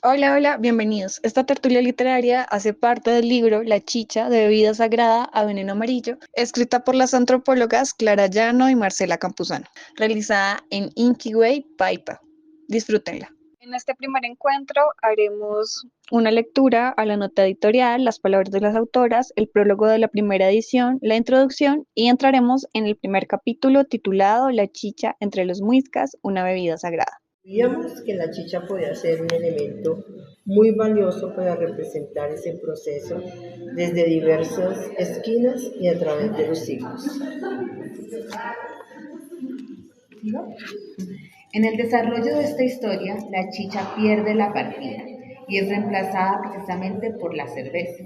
Hola, hola, bienvenidos. Esta tertulia literaria hace parte del libro La Chicha de Bebida Sagrada a Veneno Amarillo, escrita por las antropólogas Clara Llano y Marcela Campuzano, realizada en Inkiway, Paipa. Disfrútenla. En este primer encuentro haremos una lectura a la nota editorial, las palabras de las autoras, el prólogo de la primera edición, la introducción y entraremos en el primer capítulo titulado La Chicha entre los muiscas, una bebida sagrada. Sabíamos que la chicha podía ser un elemento muy valioso para representar ese proceso desde diversas esquinas y a través de los siglos. En el desarrollo de esta historia, la chicha pierde la partida y es reemplazada precisamente por la cerveza.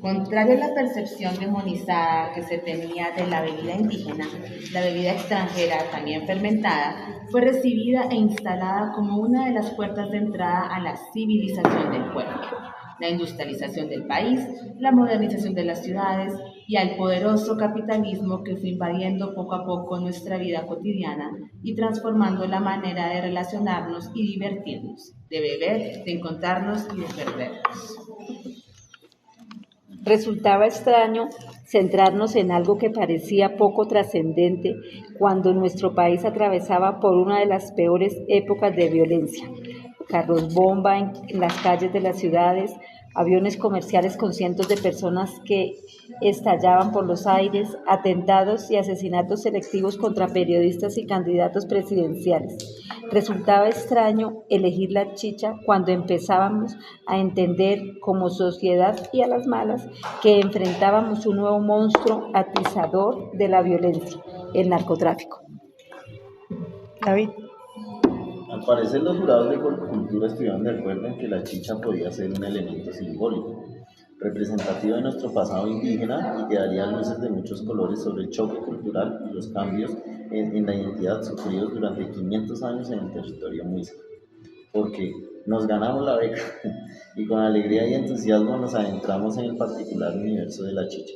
Contrario a la percepción demonizada que se tenía de la bebida indígena, la bebida extranjera, también fermentada, fue recibida e instalada como una de las puertas de entrada a la civilización del pueblo, la industrialización del país, la modernización de las ciudades y al poderoso capitalismo que fue invadiendo poco a poco nuestra vida cotidiana y transformando la manera de relacionarnos y divertirnos, de beber, de encontrarnos y de perdernos. Resultaba extraño centrarnos en algo que parecía poco trascendente cuando nuestro país atravesaba por una de las peores épocas de violencia. Carros bomba en las calles de las ciudades, aviones comerciales con cientos de personas que estallaban por los aires, atentados y asesinatos selectivos contra periodistas y candidatos presidenciales. Resultaba extraño elegir la chicha cuando empezábamos a entender como sociedad y a las malas que enfrentábamos un nuevo monstruo atizador de la violencia, el narcotráfico. David. Al parecer, los jurados de cultura estuvieron de acuerdo en que la chicha podía ser un elemento simbólico, representativo de nuestro pasado indígena y que daría luces de muchos colores sobre el choque cultural y los cambios en la identidad sufridos durante 500 años en el territorio muisca. Porque nos ganamos la beca y con alegría y entusiasmo nos adentramos en el particular universo de la chicha.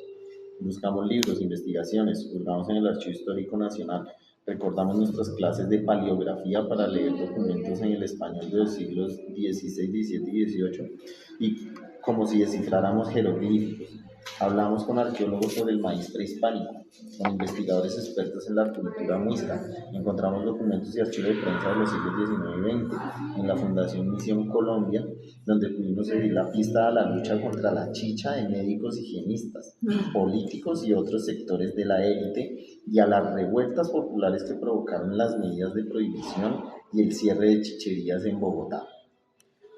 Buscamos libros, investigaciones, hurgamos en el Archivo Histórico Nacional, recordamos nuestras clases de paleografía para leer documentos en el español de los siglos XVI, XVII y XVIII y como si descifráramos jeroglíficos. Hablamos con arqueólogos sobre el maíz prehispánico, con investigadores expertos en la cultura muisca. Encontramos documentos y archivos de prensa de los siglos XIX y XX en la Fundación Misión Colombia, donde pudimos seguir la pista a la lucha contra la chicha de médicos higienistas, políticos y otros sectores de la élite y a las revueltas populares que provocaron las medidas de prohibición y el cierre de chicherías en Bogotá.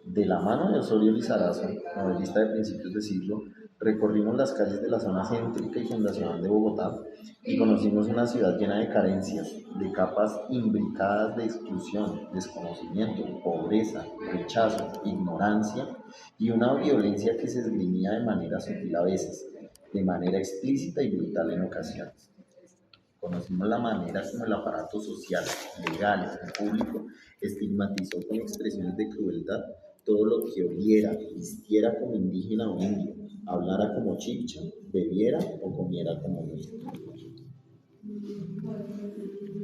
De la mano de Osorio Lizarazo, novelista de principios de siglo, recorrimos las calles de la zona céntrica y fundacional de Bogotá y conocimos una ciudad llena de carencias, de capas imbricadas de exclusión, desconocimiento, pobreza, rechazo, ignorancia y una violencia que se esgrimía de manera sutil a veces, de manera explícita y brutal en ocasiones. Conocimos la manera como el aparato social, legal y público estigmatizó con expresiones de crueldad todo lo que oliera, vistiera como indígena o indio, hablara como chicha, bebiera o comiera como muisca.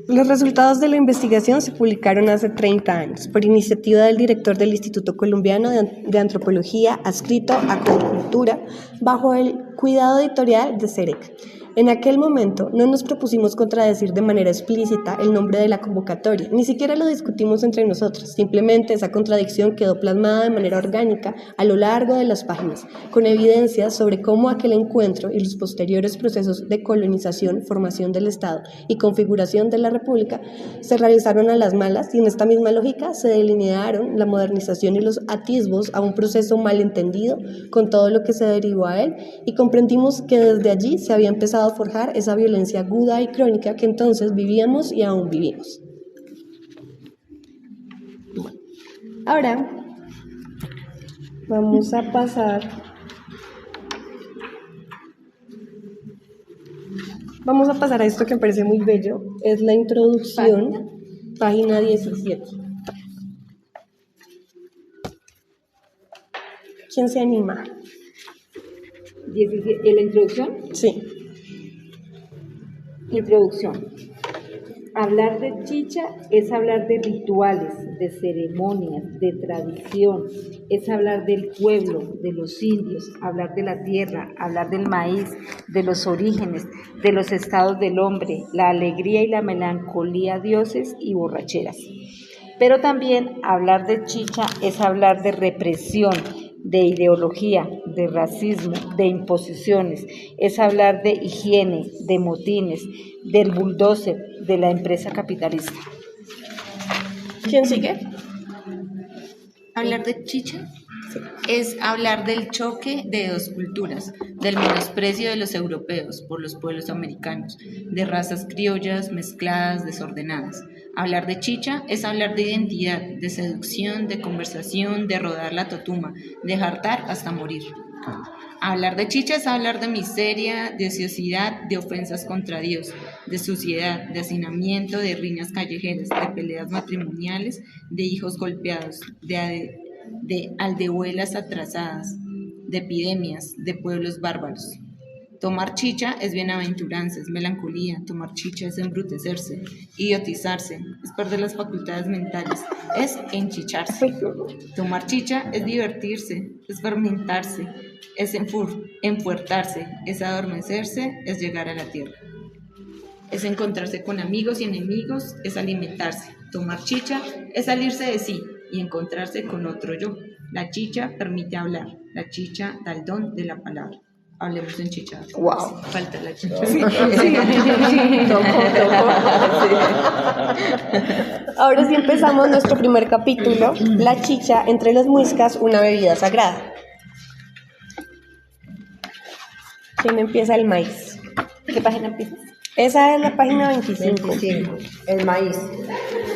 Los resultados de la investigación se publicaron hace 30 años por iniciativa del director del Instituto Colombiano de Antropología, adscrito a Colcultura, bajo el cuidado editorial de CEREC. En aquel momento no nos propusimos contradecir de manera explícita el nombre de la convocatoria, ni siquiera lo discutimos entre nosotros, simplemente esa contradicción quedó plasmada de manera orgánica a lo largo de las páginas, con evidencias sobre cómo aquel encuentro y los posteriores procesos de colonización, formación del Estado y configuración de la República se realizaron a las malas y en esta misma lógica se delinearon la modernización y los atisbos a un proceso malentendido con todo lo que se derivó a él y comprendimos que desde allí se había empezado a forjar esa violencia aguda y crónica que entonces vivíamos y aún vivimos. Ahora vamos a pasar a esto que me parece muy bello, es la introducción, página 17. ¿Quién se anima? ¿En la introducción? Sí. Introducción. Hablar de chicha es hablar de rituales, de ceremonias, de tradición, es hablar del pueblo, de los indios, hablar de la tierra, hablar del maíz, de los orígenes, de los estados del hombre, la alegría y la melancolía, dioses y borracheras. Pero también hablar de chicha es hablar de represión, de ideología, de racismo, de imposiciones, es hablar de higiene, de motines, del bulldozer, de la empresa capitalista. ¿Quién sigue? Hablar de chicha es hablar del choque de dos culturas, del menosprecio de los europeos por los pueblos americanos, de razas criollas mezcladas, desordenadas. Hablar de chicha es hablar de identidad, de seducción, de conversación, de rodar la totuma, de jartar hasta morir. Hablar de chicha es hablar de miseria, de ociosidad, de ofensas contra Dios, de suciedad, de hacinamiento, de riñas callejeras, de peleas matrimoniales, de hijos golpeados, de aldehuelas atrasadas, de epidemias, de pueblos bárbaros. Tomar chicha es bienaventuranza, es melancolía. Tomar chicha es embrutecerse, idiotizarse, es perder las facultades mentales, es enchicharse. Tomar chicha es divertirse, es fermentarse, es enfuertarse, es adormecerse, es llegar a la tierra. Es encontrarse con amigos y enemigos, es alimentarse. Tomar chicha es salirse de sí y encontrarse con otro yo. La chicha permite hablar, la chicha da el don de la palabra. Hablemos en chicha. Wow. Falta la chicha. Ahora sí empezamos nuestro primer capítulo, la chicha entre los muiscas, una bebida sagrada. ¿Quién empieza? El maíz. ¿Qué página empiezas? Esa es la página 25. 25. El maíz.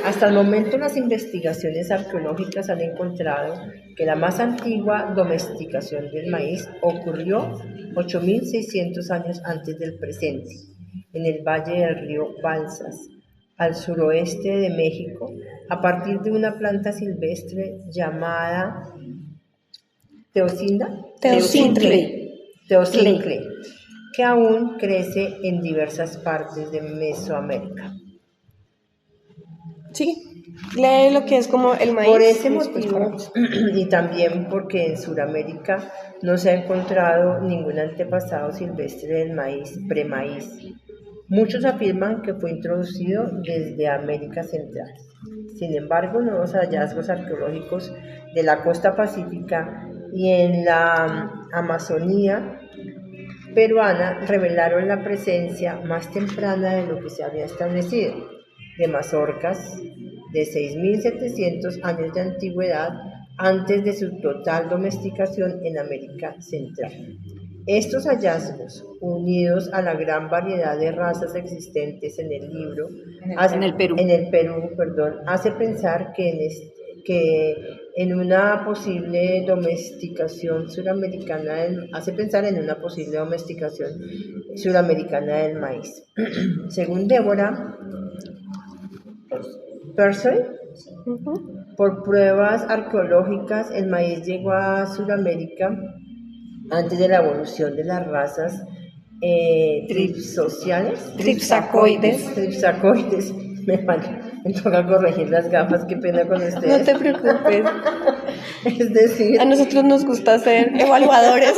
Hasta el momento las investigaciones arqueológicas han encontrado que la más antigua domesticación del maíz ocurrió 8.600 años antes del presente, en el valle del río Balsas, al suroeste de México, a partir de una planta silvestre llamada Teocintle, que aún crece en diversas partes de Mesoamérica. Sí, lee lo que es como el maíz. Por ese motivo, y también porque en Sudamérica no se ha encontrado ningún antepasado silvestre del maíz, premaíz. Muchos afirman que fue introducido desde América Central. Sin embargo, nuevos hallazgos arqueológicos de la costa pacífica y en la Amazonía peruana revelaron la presencia más temprana de lo que se había establecido, de mazorcas de 6.700 años de antigüedad antes de su total domesticación en América Central. Estos hallazgos, unidos a la gran variedad de razas existentes en el Perú, hace pensar que en una posible domesticación suramericana del maíz. Según Débora Persoy, por pruebas arqueológicas, el maíz llegó a Sudamérica antes de la evolución de las razas tripsacoides. Me toca corregir las gafas, qué pena con ustedes. No te preocupes. Es decir, a nosotros nos gusta ser evaluadores.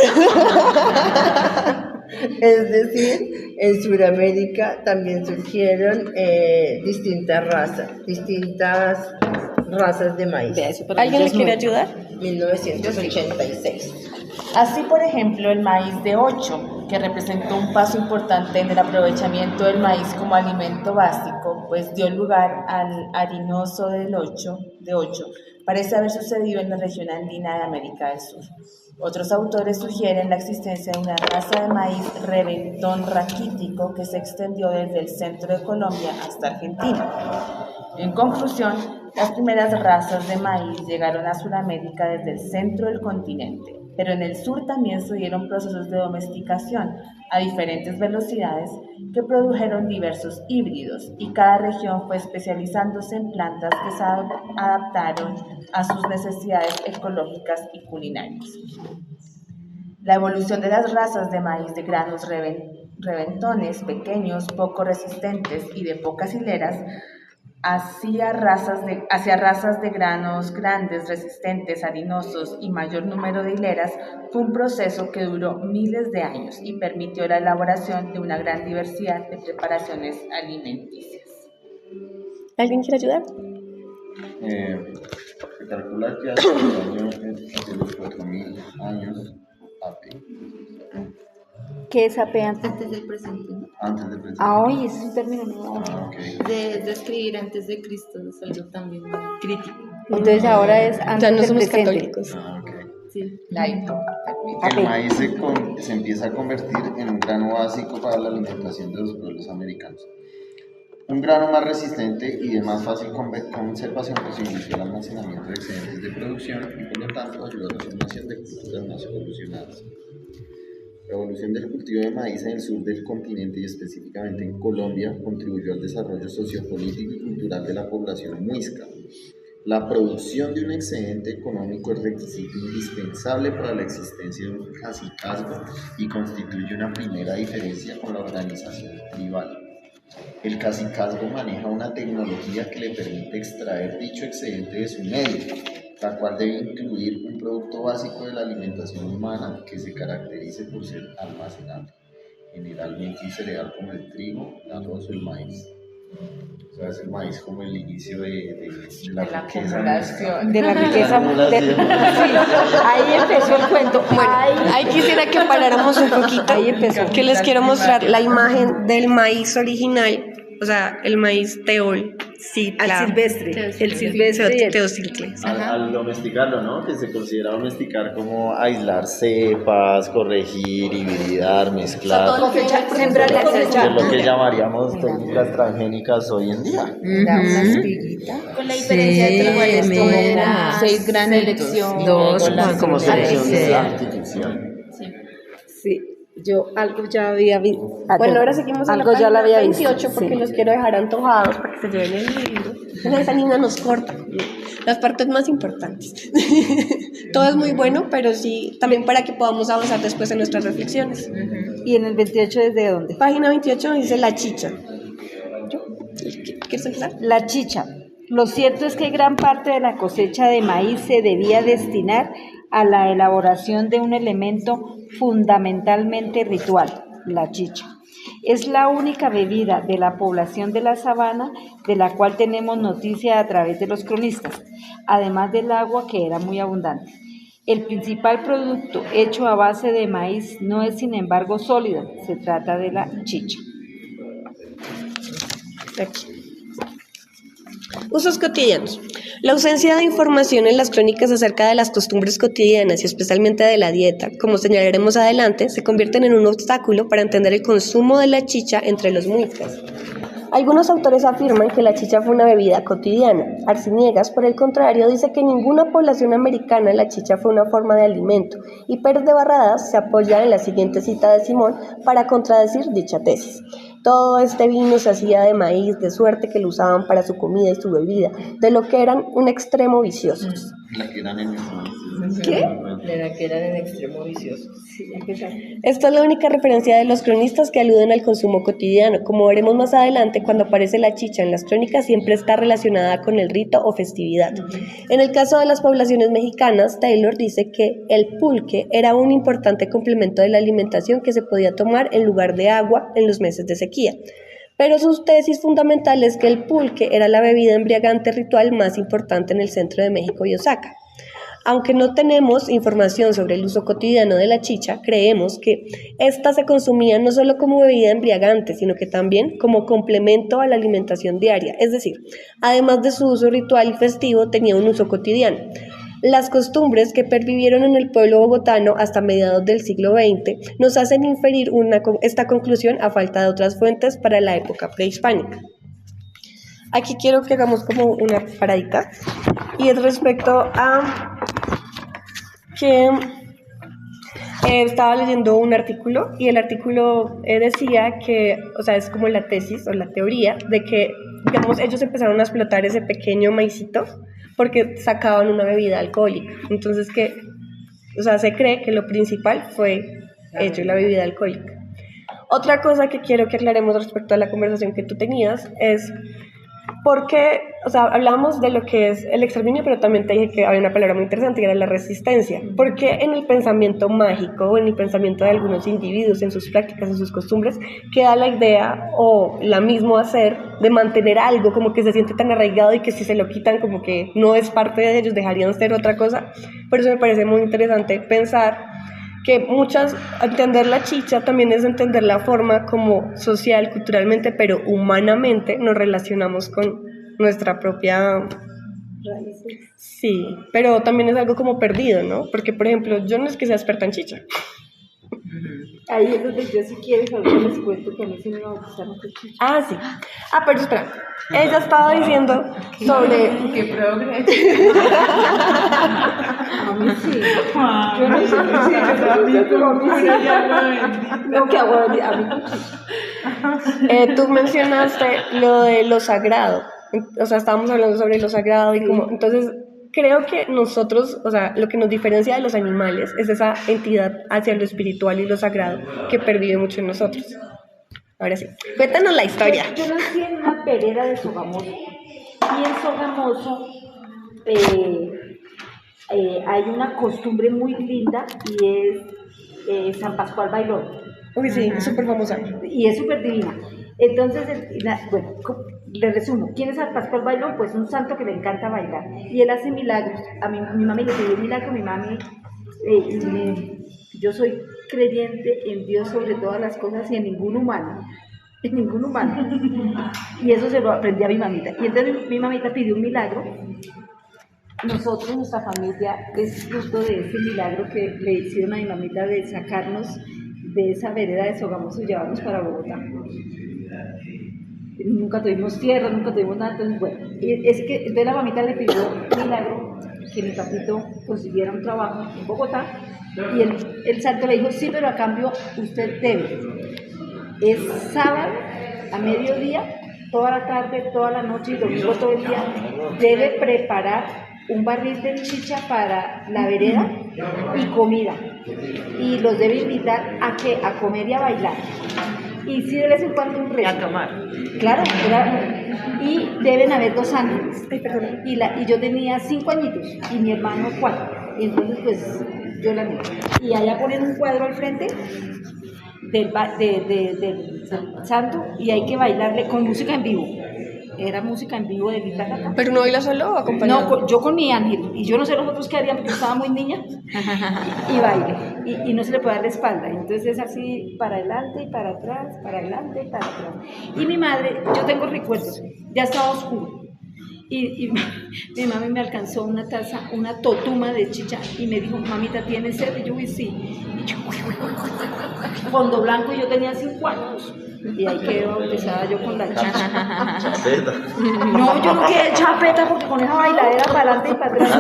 Es decir, en Sudamérica también surgieron distintas razas de maíz. ¿Alguien me quiere ayudar? 1986. Así, por ejemplo, el maíz de 8, que representó un paso importante en el aprovechamiento del maíz como alimento básico, pues dio lugar al harinoso de 8, parece haber sucedido en la región andina de América del Sur. Otros autores sugieren la existencia de una raza de maíz reventón raquítico que se extendió desde el centro de Colombia hasta Argentina. En conclusión, las primeras razas de maíz llegaron a Sudamérica desde el centro del continente, pero en el sur también se dieron procesos de domesticación a diferentes velocidades que produjeron diversos híbridos, y cada región fue especializándose en plantas que se adaptaron a sus necesidades ecológicas y culinarias. La evolución de las razas de maíz de granos reventones pequeños, poco resistentes y de pocas hileras, hacia razas de granos grandes, resistentes, harinosos y mayor número de hileras, fue un proceso que duró miles de años y permitió la elaboración de una gran diversidad de preparaciones alimenticias. ¿Alguien quiere ayudar? Se calcula que hace los 4.000 años AP. ¿Qué es AP antes? Antes del presente, ¿no? Antes del presente. Hoy es un término nuevo. Ok. De escribir antes de Cristo es algo también muy crítico. Entonces ahora es antes Ya no del somos presente. católicos. Ok. Sí. Laico. El maíz se empieza a convertir en un grano básico para la alimentación de los pueblos americanos. Un grano más resistente y de más fácil conservación posibilitó el almacenamiento de excedentes de producción y por lo tanto ayudó a la formación de culturas más evolucionadas. La evolución del cultivo de maíz en el sur del continente y específicamente en Colombia contribuyó al desarrollo sociopolítico y cultural de la población muisca. La producción de un excedente económico es requisito indispensable para la existencia de un cacicazgo y constituye una primera diferencia con la organización tribal. El cacicazgo maneja una tecnología que le permite extraer dicho excedente de su medio, la cual debe incluir un producto básico de la alimentación humana que se caracterice por ser almacenable, generalmente un cereal como el trigo, el arroz o el maíz. O sea, es el maíz como el inicio de la riqueza. acumulación. De la riqueza. acumulación. Sí, ahí empezó el cuento. Bueno, ahí quisiera que paráramos un poquito. Ahí empezó. Que les quiero mostrar la imagen del maíz original, o sea, el maíz teol, Al silvestre. el silvestre teociltle. Al domesticarlo, ¿no? Que se considera domesticar como aislar cepas, corregir, hibridar, mezclar. Sembrar y Que cosechar. es lo que llamaríamos técnicas transgénicas hoy en día. Da una espiguita. Con la diferencia de que igual esto era 6 granitos. selección. Dos, Como selección sí. artificial. Sí. Sí, yo algo ya había visto. Bueno, ahora seguimos en algo la ya lo página había visto. 28 porque sí. los quiero dejar antojados para que se lleven el libro. Esa niña nos corta las partes más importantes. Todo es muy bueno, pero sí, también para que podamos avanzar después en nuestras reflexiones. ¿Y en el 28 desde dónde? Página 28 dice la chicha. ¿Quieres empezar? La chicha. Lo cierto es que gran parte de la cosecha de maíz se debía destinar a la elaboración de un elemento fundamentalmente ritual, la chicha. Es la única bebida de la población de la sabana de la cual tenemos noticia a través de los cronistas, además del agua que era muy abundante. El principal producto hecho a base de maíz no es sin embargo sólido, se trata de la chicha. Aquí. Usos cotidianos. La ausencia de información en las crónicas acerca de las costumbres cotidianas y especialmente de la dieta, como señalaremos adelante, se convierten en un obstáculo para entender el consumo de la chicha entre los muiscas. Algunos autores afirman que la chicha fue una bebida cotidiana. Arciniegas, por el contrario, dice que en ninguna población americana la chicha fue una forma de alimento, y Pérez de Barradas se apoya en la siguiente cita de Simón para contradecir dicha tesis. Todo este vino se hacía de maíz, de suerte que lo usaban para su comida y su bebida, de lo que eran un extremo viciosos. La que eran en ¿Qué? Era que eran en extremo vicioso. Esta es la única referencia de los cronistas que aluden al consumo cotidiano. Como veremos más adelante, cuando aparece la chicha en las crónicas siempre está relacionada con el rito o festividad. En el caso de las poblaciones mexicanas, Taylor dice que el pulque era un importante complemento de la alimentación que se podía tomar en lugar de agua en los meses de sequía. Pero su tesis fundamental es que el pulque era la bebida embriagante ritual más importante en el centro de México y Oaxaca. Aunque no tenemos información sobre el uso cotidiano de la chicha, creemos que ésta se consumía no solo como bebida embriagante, sino que también como complemento a la alimentación diaria, es decir, además de su uso ritual y festivo, tenía un uso cotidiano. Las costumbres que pervivieron en el pueblo bogotano hasta mediados del siglo XX nos hacen inferir esta conclusión a falta de otras fuentes para la época prehispánica. Aquí quiero que hagamos como una paradita y es respecto a que estaba leyendo un artículo y el artículo decía que, o sea, es como la tesis o la teoría de que, digamos, ellos empezaron a explotar ese pequeño maicito porque sacaban una bebida alcohólica. Entonces o sea, se cree que lo principal fue hecho la bebida alcohólica. Otra cosa que quiero que aclaremos respecto a la conversación que tú tenías es porque, o sea, hablamos de lo que es el exterminio, pero también te dije que había una palabra muy interesante que era la resistencia. Porque en el pensamiento mágico o en el pensamiento de algunos individuos, en sus prácticas, en sus costumbres, queda la idea o la mismo hacer de mantener algo como que se siente tan arraigado y que si se lo quitan como que no es parte de ellos, dejarían ser otra cosa. Por eso me parece muy interesante pensar que entender la chicha también es entender la forma como social, culturalmente, pero humanamente nos relacionamos con nuestra propia Raíces. Sí, pero también es algo como perdido, ¿no? Porque, por ejemplo, yo no es que sea experta en chicha. Ahí es donde yo, si quieres, ahorita les cuento que a mí sí me bautizaron con chicha. Ah, sí. Ah, pero espera. Ella estaba diciendo sobre... ¡Qué progreso! A mí sí. Yo no sé si pero a mí sí. No, que agua, a mí con chicha. Tú mencionaste lo de lo sagrado. O sea, estábamos hablando sobre lo sagrado y como... Entonces, creo que nosotros, o sea, lo que nos diferencia de los animales es esa entidad hacia lo espiritual y lo sagrado que pervive mucho en nosotros. Ahora sí, cuéntanos la historia. Yo nací en una perera de Sogamoso. Y en Sogamoso hay una costumbre muy linda y es San Pascual Bailón. Uy, sí, es súper famosa. Y es súper divina. Entonces, bueno, le resumo. ¿Quién es San Pascual Bailón? Pues un santo que le encanta bailar. Y él hace milagros. A mi mami le pidió un milagro. Mi mami, yo soy creyente en Dios sobre todas las cosas y en ningún humano. En ningún humano. Y eso se lo aprendí a mi mamita. Y entonces mi mamita pidió un milagro. Nosotros, nuestra familia, es fruto de ese milagro que le hicieron a mi mamita de sacarnos de esa vereda de Sogamoso y llevarnos para Bogotá. Nunca tuvimos tierra, nunca tuvimos nada, entonces bueno, entonces la mamita le pidió un milagro que mi papito consiguiera un trabajo en Bogotá y el santo le dijo, sí, pero a cambio usted debe, es sábado a mediodía, toda la tarde, toda la noche y domingo todo el día, debe preparar un barril de chicha para la vereda y comida y los debe invitar a comer y a bailar. Y si de vez en cuando un rezo. A tomar. Claro, y deben haber 2 ángeles. Y yo tenía 5 añitos y mi hermano 4. Y entonces pues yo la metí. Y allá ponen un cuadro al frente del santo y hay que bailarle con música en vivo. Era música en vivo de guitarra. ¿Pero no baila solo o acompañado? No, yo con mi ángel. Y yo no sé los otros qué harían porque yo estaba muy niña. Y baile. Y no se le puede dar la espalda. Entonces es así para adelante y para atrás, para adelante y para atrás. Y mi madre, yo tengo recuerdos, ya estaba oscuro. Y mi mami me alcanzó una taza, una totuma de chicha y me dijo, mamita, ¿tienes sed? Y yo, uy, sí. Y yo, fondo blanco, y yo tenía 5 años. Y ahí quedó bautizada yo con la chicha. Chapeta. No, yo no quedé chapeta porque con esa bailadera para adelante y para atrás.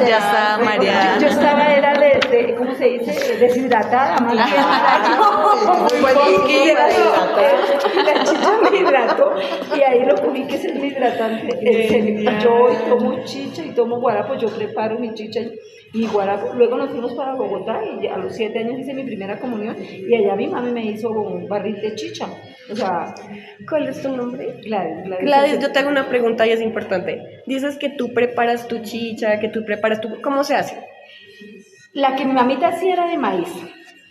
Ya estaba mareada. Yo estaba, era ¿cómo se dice? Deshidratada, más bien. La chicha me hidrató y ahí lo cogí que es el hidratante. Yo hoy tomo chicha y tomo guarapo, yo preparo mi chicha y guarapo. Luego nos fuimos para Bogotá y a los 7 años hice mi primera comunión y allá mi mami me hizo un barril de chicha. O sea, ¿cuál es tu nombre? Gladys, yo te hago una pregunta y es importante. Dices que tú preparas tu chicha, que tú preparas tu... ¿Cómo se hace? La que mi mamita hacía era de maíz,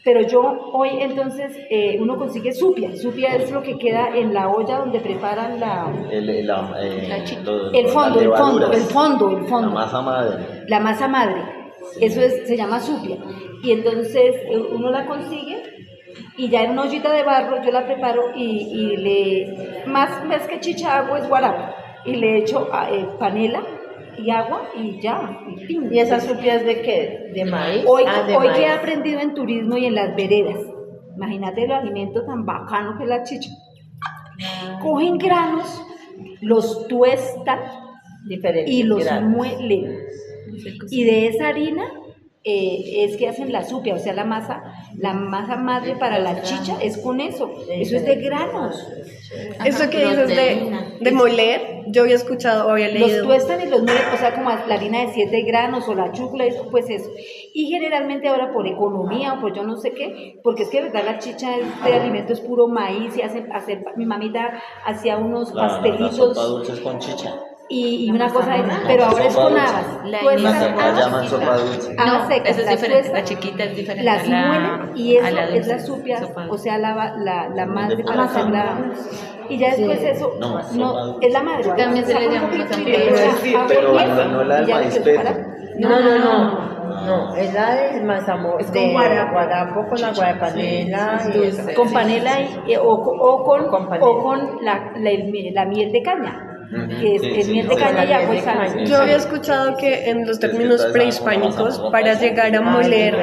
pero yo hoy entonces uno consigue supia. Supia es lo que queda en la olla donde preparan el fondo. La masa madre. La masa madre. Eso se llama supia. Y entonces uno la consigue y ya en una ollita de barro yo la preparo y más que chicha hago es guarapo. Y le echo panela y agua y ya. ¿Y esas supias de qué? ¿De maíz? Hoy maíz. que he aprendido en turismo y en las veredas, imagínate el alimento tan bacano que es la chicha. Cogen granos, los tuestan Diferentes y los granos. muelen. Y de esa harina es que hacen la supia, o sea, la masa madre para la chicha es con eso es de granos. Eso que dices de moler, yo había escuchado o había Los leído. tuestan y los muelen, o sea, como la harina de 7 granos o la chúcula, pues eso. Y generalmente ahora por economía o por yo no sé qué, porque es que de verdad la chicha de alimento es puro maíz y mi mamita hacía unos La pastelitos. sopa dulce es con chicha. Y una cosa, pero ahora es con habas. La llaman sopa dulce. Habas secas, esa es las diferente, tuestan, la chiquita es diferente. las a la- muelen y eso a la es dulce, la supia, sopa o sea, la madre de para fuera. hacer la... Y ya después eso, No, sopa no, dulce. es la madre. También se le Saca un llama poquito masa y madre. le echa Pero agua y no, no la del y ya le maíz quedó verde. No, es la de mazamorra, Es con de guarapo. guarapo con agua de panela y con panela o con Con la miel de caña, que es Sí, miel de sí, caña sí, y agua sí, y sal. sí. Yo había escuchado que en los términos ustedes prehispánicos, saben para llegar a moler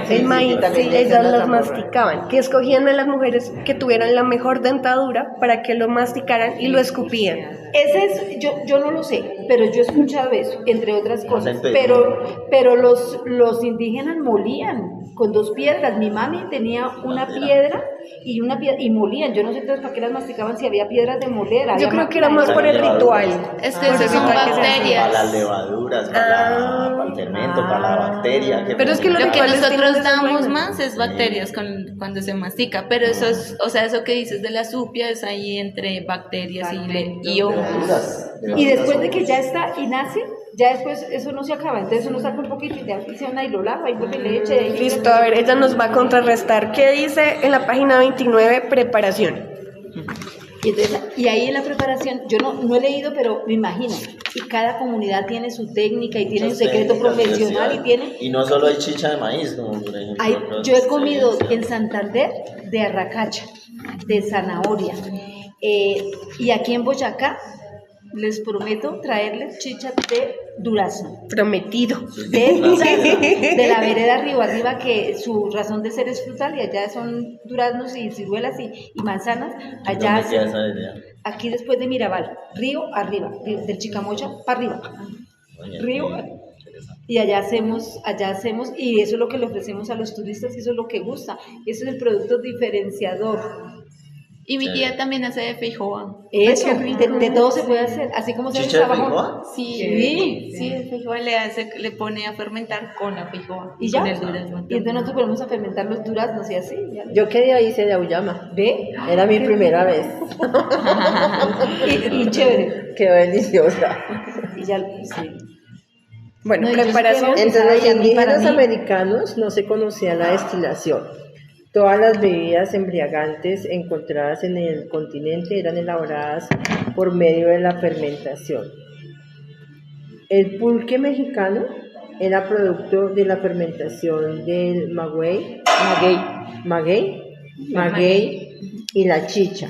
el maíz, también le ellas echan las mazamorra. masticaban, que escogían a las mujeres que tuvieran la mejor dentadura para que lo masticaran y lo escupían. Ese es, yo no lo sé, pero yo he escuchado eso, entre otras cosas. Acento Pero los indígenas molían con 2 piedras. Mi mami tenía una piedra y molían. Yo no sé entonces para qué las masticaban si había piedras de moler. Yo había creo que era más Para por el levaduras. ritual. Es que Por esas el son ritual que se hacía. bacterias. Para las levaduras, para el fermento, para la bacteria. Pero es que Lo que rituales tienen nosotros esas damos vainas. más es bacterias cuando se mastica, pero eso es, o sea, eso que dices de la supia es ahí entre bacterias y hongos. Y después de que ya está y nace, ya después eso no se acaba. Entonces uno saca un poquito y ya funciona y lo lava y vuelve leche. Listo, a ver, ella nos va a contrarrestar. ¿Qué dice en la página 29? Preparación. Y ahí en la preparación, yo no he leído, pero me imagino, y cada comunidad tiene su técnica y tiene un secreto profesional y tiene... Y no solo hay chicha de maíz, como por ejemplo. Yo he comido en Santander de arracacha, de zanahoria, y aquí en Boyacá les prometo traerles chicha de durazno. Prometido. De durazno, de la vereda arriba, que su razón de ser es frutal, y allá son duraznos y ciruelas y manzanas. Allá ¿Dónde queda esa idea? aquí después de Mirabal, río arriba, del Chicamocha para arriba, Oye, río, interesante. y allá hacemos, y eso es lo que le ofrecemos a los turistas, y eso es lo que gusta, ese es el producto diferenciador. Y mi tía también hace de feijoa. Eso, de todo se puede hacer, así como se hace ¿Chicha de trabajo. feijoa? Sí, de feijoa le pone a fermentar con la feijoa. Y ya, Con el durazno. y entonces nosotros ponemos a fermentar los duraznos y así. Ya. Yo qué día hice de auyama. ¿Ve? Era mi primera vez. Y chévere. Quedó deliciosa. Y ya, sí. Bueno, No, y yo preparación. sí Entre los Ay, a mí, para indígenas mí. americanos no se conocía la destilación. Todas las bebidas embriagantes encontradas en el continente eran elaboradas por medio de la fermentación. El pulque mexicano era producto de la fermentación del maguey y la chicha.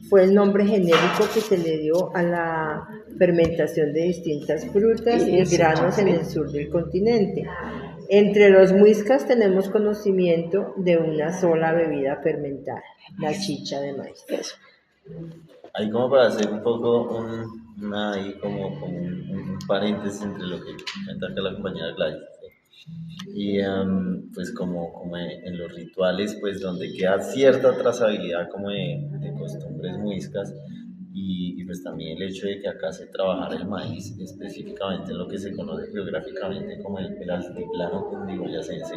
Fue el nombre genérico que se le dio a la fermentación de distintas frutas y granos en el sur del continente. Entre los muiscas tenemos conocimiento de una sola bebida fermentada, la chicha de maíz. Ahí como para hacer un poco ahí como un paréntesis entre lo que cuenta acá la compañera Gladys, ¿sí? Y pues como en los rituales, pues donde queda cierta trazabilidad como de costumbres muiscas, y pues también el hecho de que acá se trabajara el maíz, específicamente lo que se conoce geográficamente como el altiplano cundiboyacense,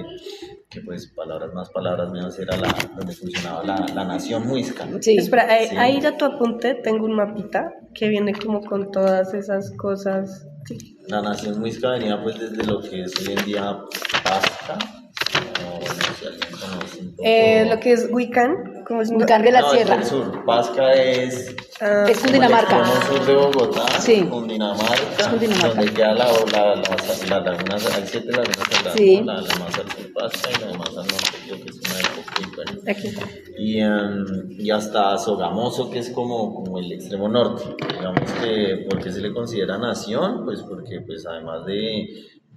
que pues palabras más, palabras menos era donde funcionaba la nación muisca. Sí. Espera, Sí. ahí ya tu apunte, tengo un mapita que viene como con todas esas cosas. Sí. La nación muisca venía pues desde lo que es hoy en día Pasca, o no sé si alguien conoce un poco. Lo que es Huicán, como es Huicán de la No, Sierra. es del sur. Pasca es Es Cundinamarca. como el extremo sur de Bogotá, Sí. Cundinamarca, Cundinamarca. donde queda la laguna, hay 7 lagunas sagradas, Sí. ¿no? La más al sur Pasca y la más al norte creo que es una de Coquimbo. Aquí está. Y hasta Sogamoso, que es como el extremo norte. Digamos que, ¿por qué se le considera nación? Pues porque pues además de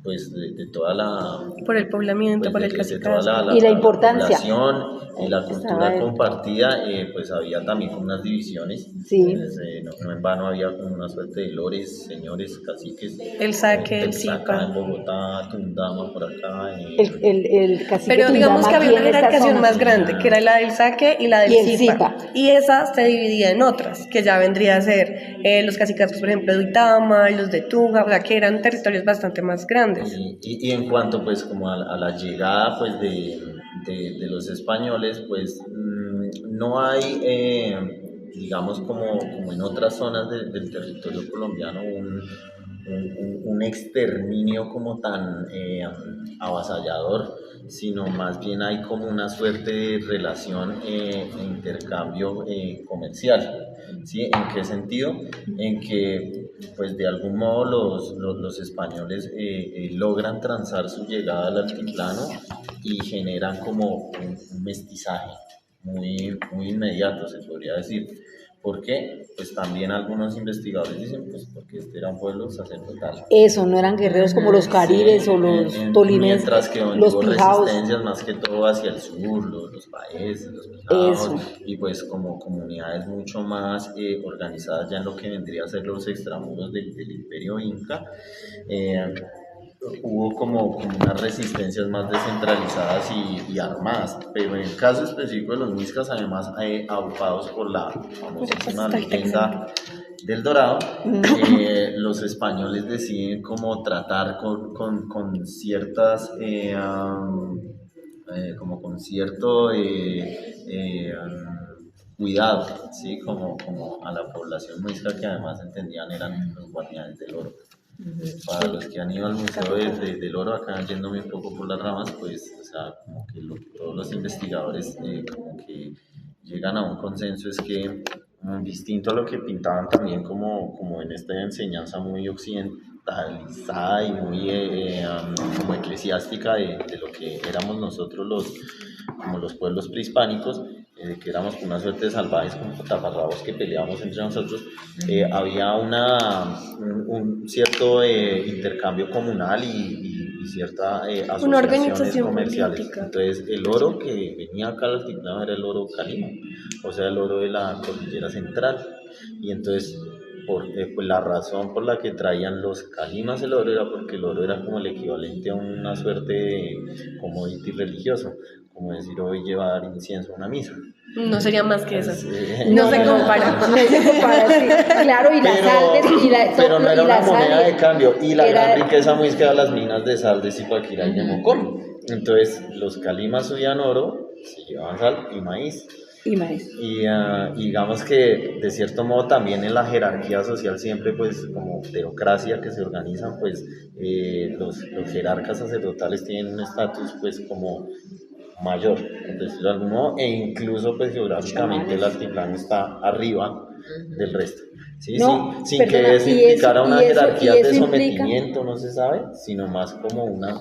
pues de toda la Por el poblamiento, pues, por el de toda cacicazgo. Y la importancia. población y la Estaba cultura el- compartida, pues había también como unas divisiones. Sí. Entonces, no en vano había como una suerte de lores, señores, caciques. El saque, el Texaca zipa. en Bogotá, Tundama por acá. El cacique Pero digamos Tundama que había aquí una en esta jerarquización zona. más grande, que era la del saque y la del Y el zipa. zipa. Y esa se dividía en otras, que ya vendría a ser los cacicazgos, por ejemplo, de Uitama, los de Tunga, o sea, que eran territorios bastante más grandes. Y en cuanto pues como a la llegada pues de los españoles, pues no hay, digamos como en otras zonas del territorio colombiano, un exterminio como tan avasallador, sino más bien hay como una suerte de relación e intercambio comercial. ¿Sí? ¿En qué sentido? En que pues de algún modo los españoles logran transar su llegada al altiplano y generan como un mestizaje muy inmediato, se podría decir. ¿Por qué? Pues también algunos investigadores dicen, pues porque este era un pueblo sacerdotal. Eso, no eran guerreros como los caribes o los tolimenses, Mientras que los hubo pijaos. resistencias más que todo hacia el sur, los países, los pijaos, Eso. y pues como comunidades mucho más organizadas ya en lo que vendría a ser los extramuros del imperio inca, hubo como unas resistencias más descentralizadas y armadas, pero en el caso específico de los muiscas, además aupados por la famosísima leyenda del Dorado, los españoles deciden como tratar con ciertas, como con cierto cuidado, ¿sí? Como a la población muisca, que además entendían eran los guardianes del oro. Para los que han ido al Museo del Oro, acá yéndome un poco por las ramas, pues, o sea, como que todos los investigadores como que llegan a un consenso, es que distinto a lo que pintaban también como en esta enseñanza muy occidentalizada y muy como eclesiástica de lo que éramos nosotros como los pueblos prehispánicos, que éramos una suerte de salvajes como taparrabos que peleábamos entre nosotros, había un cierto intercambio comunal y cierta asociaciones organización comerciales. política. Entonces el oro que venía acá al altiplano era el oro calima, o sea, el oro de la cordillera central. Y entonces pues la razón por la que traían los calimas el oro era porque el oro era como el equivalente a una suerte de commodity religioso, como decir hoy llevar incienso a una misa. No sería más que eso. No se compara. No se compara, sí. Claro, y la sal pero no era una moneda de cambio. Y la era- gran riqueza muisca de las minas de sal de Zipaquirá y de Mocón. Entonces, los calimas subían oro, se llevaban sal y maíz. Y maíz. Y digamos que de cierto modo también en la jerarquía social siempre pues como teocracia que se organizan pues los jerarcas sacerdotales tienen un estatus pues como mayor, por decirlo de algún modo, e incluso pues geográficamente el altiplano está arriba del resto. ¿Sí? No, sin perdona, que eso y implicara eso- una y eso- jerarquía y eso de implica- sometimiento, no se sabe, sino más como una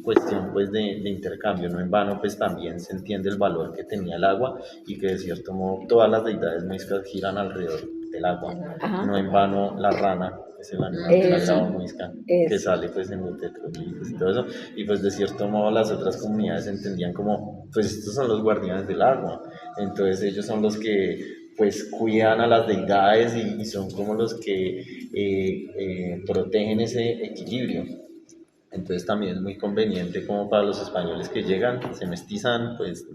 cuestión pues de intercambio. No en vano pues también se entiende el valor que tenía el agua y que de cierto modo todas las deidades muiscas giran alrededor del agua. Ajá. No en vano la rana es el animal sagrado muisca que Eso. sale pues en los petroglifos y todo eso, y pues de cierto modo las otras comunidades entendían como pues estos son los guardianes del agua, entonces ellos son los que pues cuidan a las deidades y son como los que protegen ese equilibrio. Entonces también es muy conveniente como para los españoles que llegan, se mestizan, pues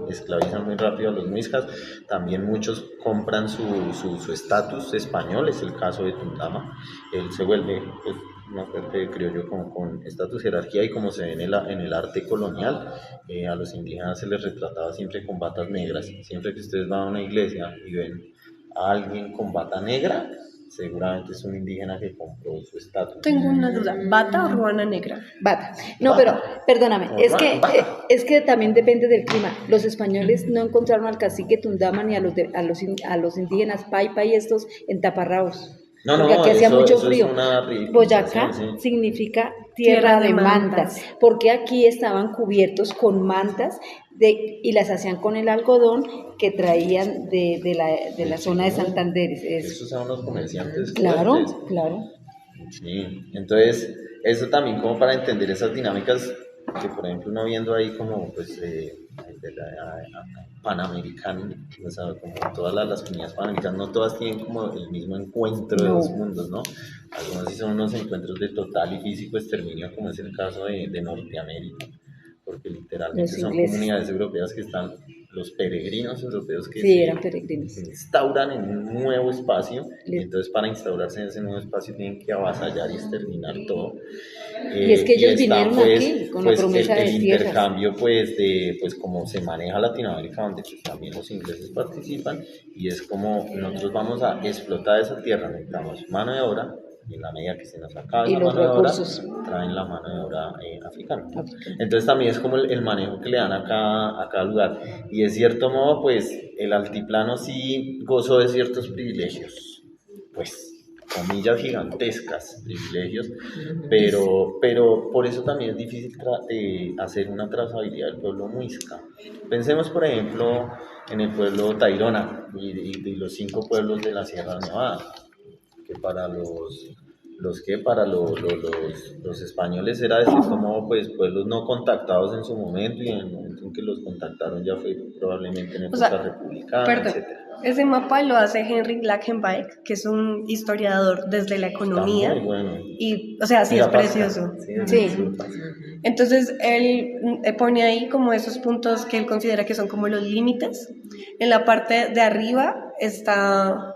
esclavizan muy rápido a los muiscas. También muchos compran su estatus español, es el caso de Tundama. Él se vuelve pues, una suerte, creo yo, con estatus, jerarquía, y como se ve en el arte colonial, a los indígenas se les retrataba siempre con batas negras. Siempre que ustedes van a una iglesia y ven a alguien con bata negra, seguramente es un indígena que compró su estatus. Tengo una duda, ¿bata o ruana negra? Bata. No, Bata. pero perdóname, O es que también depende del clima. Los españoles no encontraron al cacique Tundama ni a los indígenas Paipa y estos en taparrabos. No, Porque aquí hacía eso mucho es frío. una ridiculización, Boyacá sí. significa tierra de mantas, porque aquí estaban cubiertos con mantas y las hacían con el algodón que traían de la zona de Santander. Esos son los comerciantes Claro, fuertes. claro. Sí, entonces eso también como para entender esas dinámicas que, por ejemplo, uno viendo ahí como, pues, de la Panamericana, o sea, como todas las comunidades panamericanas, no todas tienen como el mismo encuentro de dos mundos, ¿no? Algunas sí son unos encuentros de total y físico exterminio, como es el caso de Norteamérica, porque literalmente Los son ingleses. comunidades europeas que están, los peregrinos europeos que Sí, se eran peregrinos. instauran en un nuevo espacio, y entonces para instaurarse en ese nuevo espacio tienen que avasallar y exterminar todo. Y es que ellos está, vinieron pues, aquí con pues, la promesa el de tierras. intercambio pues de pues como se maneja Latinoamérica, donde pues, también los ingleses participan, y es como nosotros vamos a explotar esa tierra, necesitamos mano de obra, y en la medida que se nos acabe Y esa los mano recursos. de obra, traen la mano de obra africana. Entonces también es como el manejo que le dan a cada lugar, y de cierto modo pues el altiplano sí gozó de ciertos privilegios, pues comillas gigantescas, privilegios, pero por eso también es difícil hacer una trazabilidad del pueblo muisca. Pensemos, por ejemplo, en el pueblo Tairona y los 5 pueblos de la Sierra Nevada, que para los españoles era de cierto modo pues pueblos no contactados en su momento, y en el momento en que los contactaron ya fue probablemente en época republicana, Perdón, etc. ese mapa lo hace Henry Blackenbach, que es un historiador desde la economía. Está muy bueno. Y, o sea, sí, Mira, es precioso. Sí. Entonces, él pone ahí como esos puntos que él considera que son como los límites. En la parte de arriba está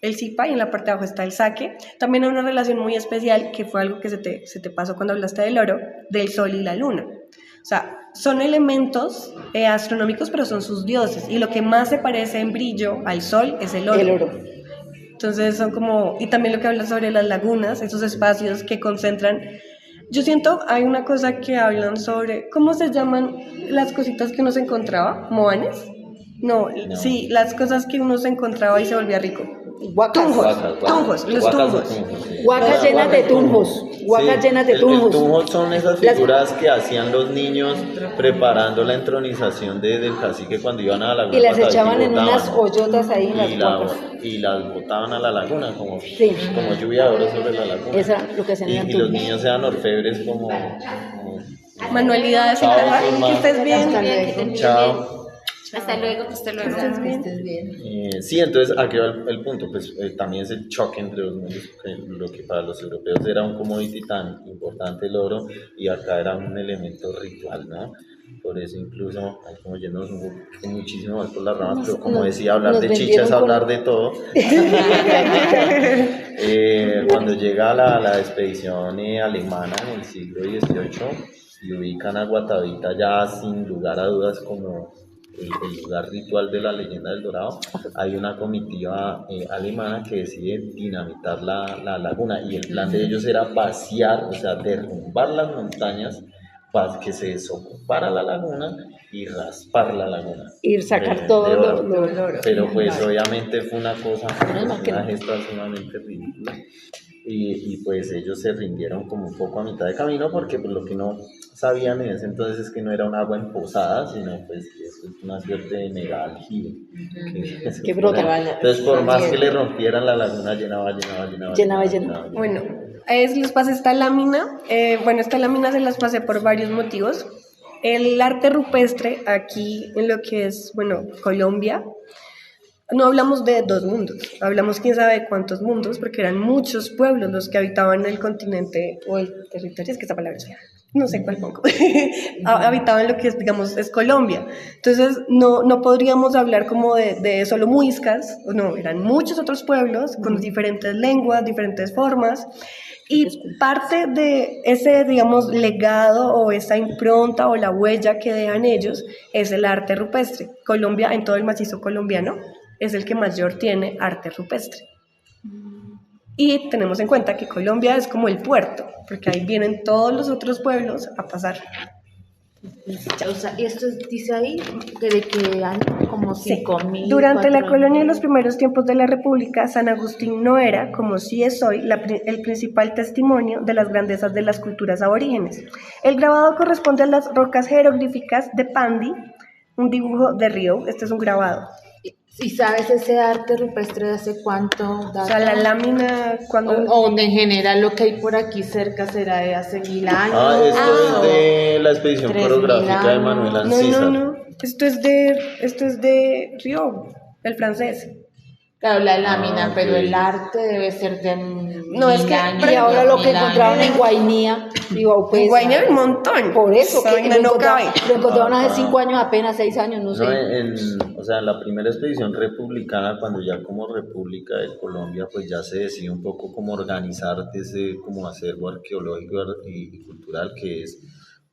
el Zipa y en la parte de abajo está el Saque. También hay una relación muy especial, que fue algo que se te pasó cuando hablaste del oro, del sol y la luna. O sea, son elementos astronómicos, pero son sus dioses. Y lo que más se parece en brillo al sol es el oro. El oro. Entonces son como, y también lo que habla sobre las lagunas, esos espacios que concentran. Yo siento, hay una cosa que hablan sobre, ¿cómo se llaman las cositas que uno se encontraba? ¿Moanes? No, sí, las cosas que uno se encontraba y se volvía rico. Huacas. Tunjos, los tunjos. Huacas llenas de tunjos. Huacas llenas de El tunjos. tunjo son esas figuras que hacían los niños preparando la entronización del cacique cuando iban a la laguna. Y las Pataví, echaban en botaban, unas hoyotas ahí en las huacas. y las botaban a la laguna como Sí. lluvia de oro sobre la laguna. Esa lo que hacían eran y los tunjos. niños eran orfebres como Manualidades en Chao, casa. Zulma. Que estés bien. chao. Hasta luego, hasta luego. Que estés bien. Sí, entonces aquí va el punto, pues también es el choque entre los mundos, lo que para los europeos era un commodity tan importante el oro, y acá era un elemento ritual, ¿no? Por eso incluso, hay como yéndonos muchísimo más por las ramas, pero como decía, hablar de chicha es hablar de todo. Cuando llega la expedición alemana en el siglo XVIII y ubican a Guatavita ya sin lugar a dudas como el lugar ritual de la leyenda del Dorado, hay una comitiva alemana que decide dinamitar la laguna, y el plan de ellos era vaciar, o sea, derrumbar las montañas para que se desocupara la laguna y raspar la laguna. Ir sacar de todo oro. lo Pero pues obviamente fue una cosa, una gesta sumamente ridícula. Y pues ellos se rindieron como un poco a mitad de camino, porque pues lo que no sabían en ese entonces es que no era un agua emposada, sino pues que eso es una suerte de mega aljibe que brota. Entonces por más que le rompieran, la laguna llenaba. Bueno, les pasé esta lámina. Esta lámina se las pasé por varios motivos. El arte rupestre aquí en lo que es, Colombia, no hablamos de 2 mundos, hablamos quién sabe de cuántos mundos, porque eran muchos pueblos los que habitaban el continente o el territorio, es que esa palabra es fea, no sé cuál pongo, habitaban lo que es, digamos, es Colombia. Entonces no podríamos hablar como de solo muiscas, no, eran muchos otros pueblos con diferentes lenguas, diferentes formas. Y parte de ese, digamos, legado o esa impronta o la huella que dejan ellos es el arte rupestre. Colombia, en todo el macizo colombiano, es el que mayor tiene arte rupestre. Y tenemos en cuenta que Colombia es como el puerto, porque ahí vienen todos los otros pueblos a pasar. O sea, y esto dice ahí de que año como 5.000. Durante la colonia y los primeros tiempos de la República, San Agustín no era, como sí es hoy, el principal testimonio de las grandezas de las culturas aborígenes. El grabado corresponde a las rocas jeroglíficas de Pandi, un dibujo de Río. Este es un grabado. ¿Y sabes ese arte rupestre de hace cuánto data? O sea, la lámina cuando... O en general lo que hay por aquí cerca será de hace 1000 años. Esto es de la expedición 3000 coreográfica de años. Manuel No, Ancísar. no. Esto es de Rio, el francés. Claro, la lámina, ok. pero el arte debe ser de No, es que- años. Y ahora lo que 2000 encontraron años. en Guainía, digo, pues... En Guainía hay un montón. Por eso, Esa que vaina no cabe. lo encontraron hace Ajá. 5 años apenas, 6 años, no sé. O sea, en la primera expedición republicana, cuando ya como República de Colombia, pues ya se decide un poco cómo organizar ese como acervo arqueológico y cultural que es.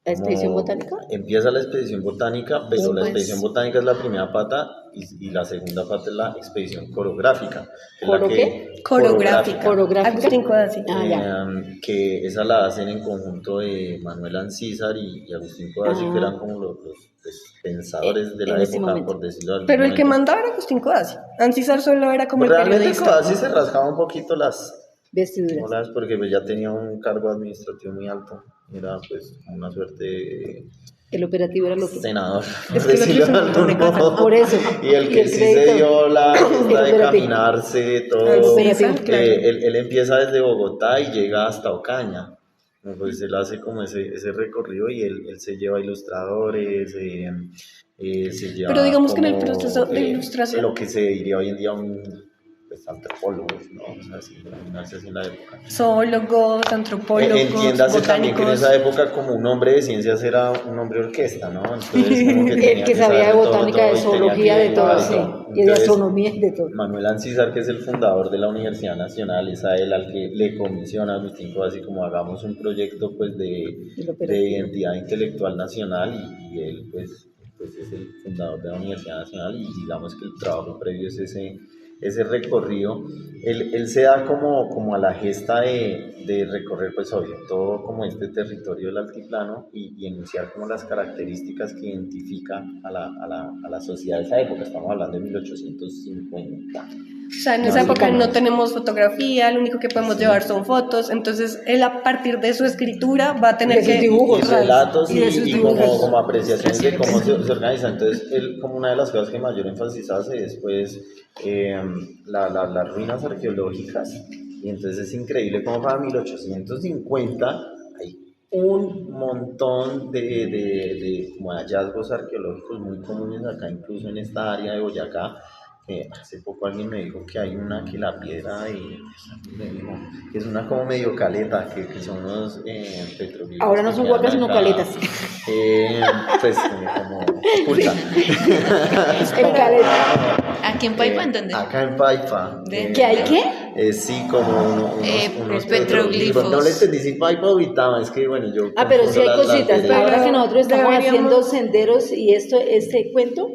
¿La expedición como- botánica? Empieza la expedición botánica, pero la Pues- expedición botánica es la primera pata y la segunda pata es la expedición coreográfica. Que es la ¿Coro que- qué? Coreográfica. Coreográfica. Agustín Codazzi. Ah, ya. Que esa la hacen en conjunto de Manuel Ancísar y Agustín Codazzi, que eran como los pues, pensadores de la En ese época, momento. por decirlo de algún Pero el que momento. mandaba era Agustín Codazzi. Ancisar solo era como el Realmente periodista. Codazzi se rascaba un poquito las Vestiduras. bolas porque pues, ya tenía un cargo administrativo muy alto. Era pues una suerte de El operativo era el otro. senador, Es por que el otro decirlo es un de montón de algún cosas. modo. Por eso. Y el que el sí se crédito. dio la esta de operativo. caminarse, todo. El operativo, claro. Él empieza desde Bogotá y llega hasta Ocaña. ¿No? Pues él hace como ese recorrido y él se lleva ilustradores, se lleva Pero digamos que en el como, proceso de ilustración- lo que se diría hoy en día pues, antropólogos, ¿no? O sea, así, denominarse así en la época. Zoólogos, antropólogos, Entiéndase también que en botánicos. esa época como un hombre de ciencias era un hombre orquesta, ¿no? Entonces, como que El tenía que sabía de saber botánica, de y tenía zoología, que de todo, dibujar sí. todo. Y de Entonces, astronomía, de todo. Manuel Ancísar, que es el fundador de la Universidad Nacional, es a él al que le comisiona a Agustín Codazzi como hagamos un proyecto pues El operativo. de identidad intelectual nacional y él pues es el fundador de la Universidad Nacional y digamos que el trabajo previo es ese recorrido. Él se da como a la gesta de recorrer pues obvio todo como este territorio del altiplano y enunciar como las características que identifican a la sociedad de esa época. Estamos hablando de 1850. O sea, en esa época no tenemos fotografía, lo único que podemos llevar son fotos. Entonces, él a partir de su escritura va a tener De sus que... dibujos. Y relatos Y de sus y dibujos. como apreciaciones de cómo se organiza. Entonces, él como una de las cosas que mayor énfasis hace es pues las ruinas arqueológicas. Y entonces es increíble como para 1850 hay un montón de como hallazgos arqueológicos muy comunes acá, incluso en esta área de Boyacá. Hace poco alguien me dijo que hay una que la piedra que es una como medio caleta, que son unos petroglifos. Ahora no que son quedan huacas, sino acá, caletas. pues como oculta. En caleta. ¿Aquí en Paipa? ¿En dónde? Acá en Paipa. ¿De- ¿Qué hay qué? Sí, como unos petroglifos. No le entendí si Paipa o Uitama, es que bueno, yo. Ah, pero sí hay confundo las cositas. veredas. Ahora que nosotros estamos Deberíamos- haciendo senderos y este cuento,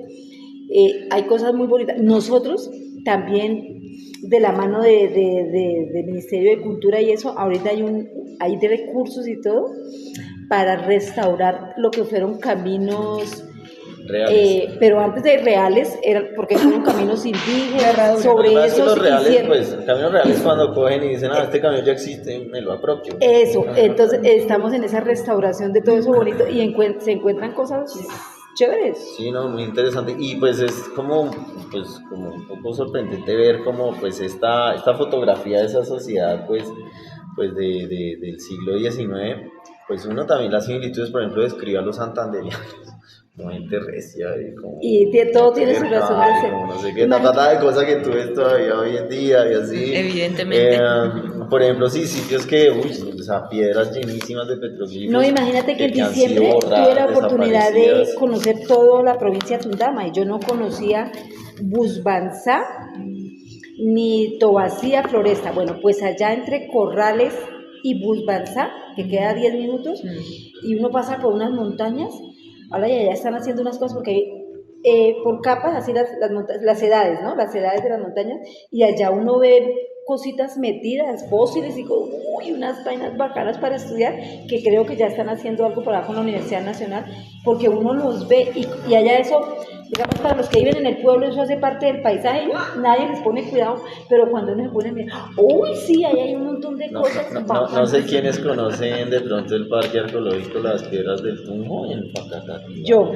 hay cosas muy bonitas. Nosotros también, de la mano del Ministerio de Cultura y eso, ahorita hay de recursos y todo para restaurar lo que fueron caminos. Reales. Pero antes de reales, porque fueron caminos indígenas, Herradura. sobre Lo que pasa es que eso los reales, hicieron. pues, caminos reales cuando cogen y dicen, este camión ya existe, me lo apropio. Eso, entonces estamos en esa restauración de todo eso bonito y se encuentran cosas chéveres. Sí, no, muy interesante. Y pues es como un poco sorprendente ver cómo pues esta fotografía de esa sociedad pues del siglo XIX, pues uno también las similitudes, por ejemplo, describe a los santanderianos como gente recia Y todo tiene su razón de ser. como no sé qué, de cosas que tú ves todavía hoy en día y así. Evidentemente. Por ejemplo, sí, sitios que, o sea, piedras llenísimas de petroglifos. No, imagínate que en han sido diciembre borradas, tuve la oportunidad de desaparecidas. conocer toda la provincia de Tundama y yo no conocía Busbanzá ni Tobacía, Floresta. Bueno, pues allá entre Corrales y Busbanzá, que queda a 10 minutos, y uno pasa por unas montañas. Ahora ya están haciendo unas cosas porque hay por capas, así las edades, ¿no? Las edades de las montañas, y allá uno ve cositas metidas, fósiles y unas vainas bacanas para estudiar, que creo que ya están haciendo algo por acá con la Universidad Nacional, porque uno los ve y allá eso, Digamos, para los que viven en el pueblo, eso hace parte del paisaje, nadie les pone cuidado, pero cuando uno se pone a mirar, uy, sí, ahí hay un montón de cosas. No sé quiénes conocen de pronto el Parque Arqueológico Las Piedras del Tunjo en Facatativá. Yo.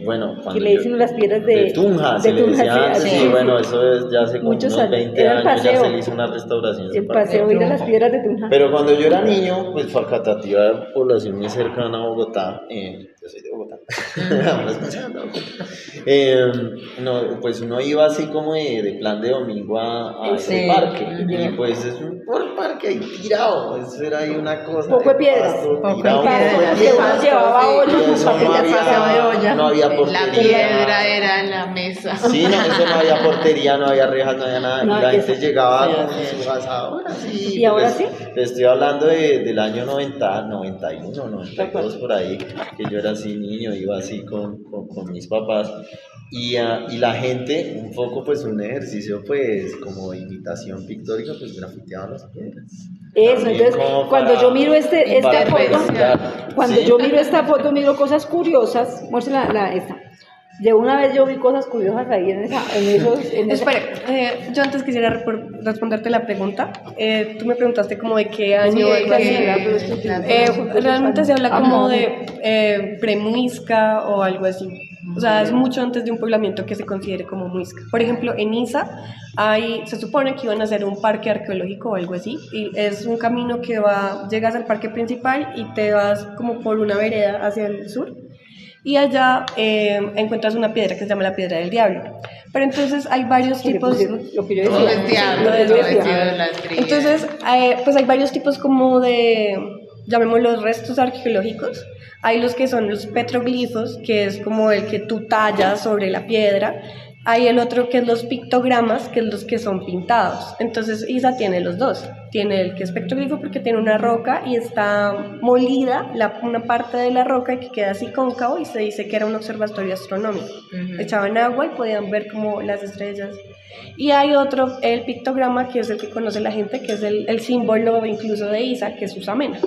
Bueno, Que cuando le dicen las piedras de Tunja, de se le Tunja, decía antes, sí. y bueno, eso es ya hace como Muchos unos años. 20 Era el años, ya paseo. se le hizo una restauración. El paseo ir a las piedras de Tunja. Pero cuando yo era niño, pues Facatativá era población muy cercana a Bogotá, yo soy de Bogotá, ahora escuchando no, pues uno iba así como de plan de domingo a ese parque, y pues es un parque ahí tirado, eso era ahí una cosa. Poco de piedras, tirado, que uno llevaba olla con eso papel no de había, no había La portería. piedra era la mesa. Sí, no, eso no había portería, no había rejas, no había nada. No, y la gente eso- llegaba con su asadora, sí. ¿Y ahora pues, sí? te estoy hablando del año 90, 91, 92, por ahí, que yo era así niño, iba así con mis papás. Y la gente, un poco pues un ejercicio pues como de imitación pictórica, pues grafiteaban las piedras. Eso, También entonces, como cuando para- yo miro esta para foto, representar, cuando ¿sí? yo miro esta foto, miro cosas curiosas. Muéstrala esta. De una vez yo vi cosas curiosas ahí en esos. Espere, yo antes quisiera responderte la pregunta. Tú me preguntaste como de qué año Sí, algo así. que- Realmente se habla como de premuisca o algo así. O sea, es mucho antes de un poblamiento que se considere como muisca. Por ejemplo, en Isa se supone que iban a hacer un parque arqueológico o algo así. Y es un camino que llegas al parque principal y te vas como por una vereda hacia el sur. Y allá encuentras una piedra que se llama la Piedra del Diablo. Pero entonces hay varios tipos... Lo que yo Todo decía. es diablo, Lo del todo es diablo. diablo, las crías. Entonces, pues hay varios tipos como de, llamémoslos restos arqueológicos. Hay los que son los petroglifos, que es como el que tú tallas sobre la piedra. Hay el otro que es los pictogramas, que es los que son pintados. Entonces Isa tiene los dos. Tiene el que es petroglifo porque tiene una roca y está molida una parte de la roca y que queda así cóncavo y se dice que era un observatorio astronómico. Echaban agua y podían ver como las estrellas. Y hay otro, el pictograma, que es el que conoce la gente, que es el símbolo incluso de Isa, que es Usamena.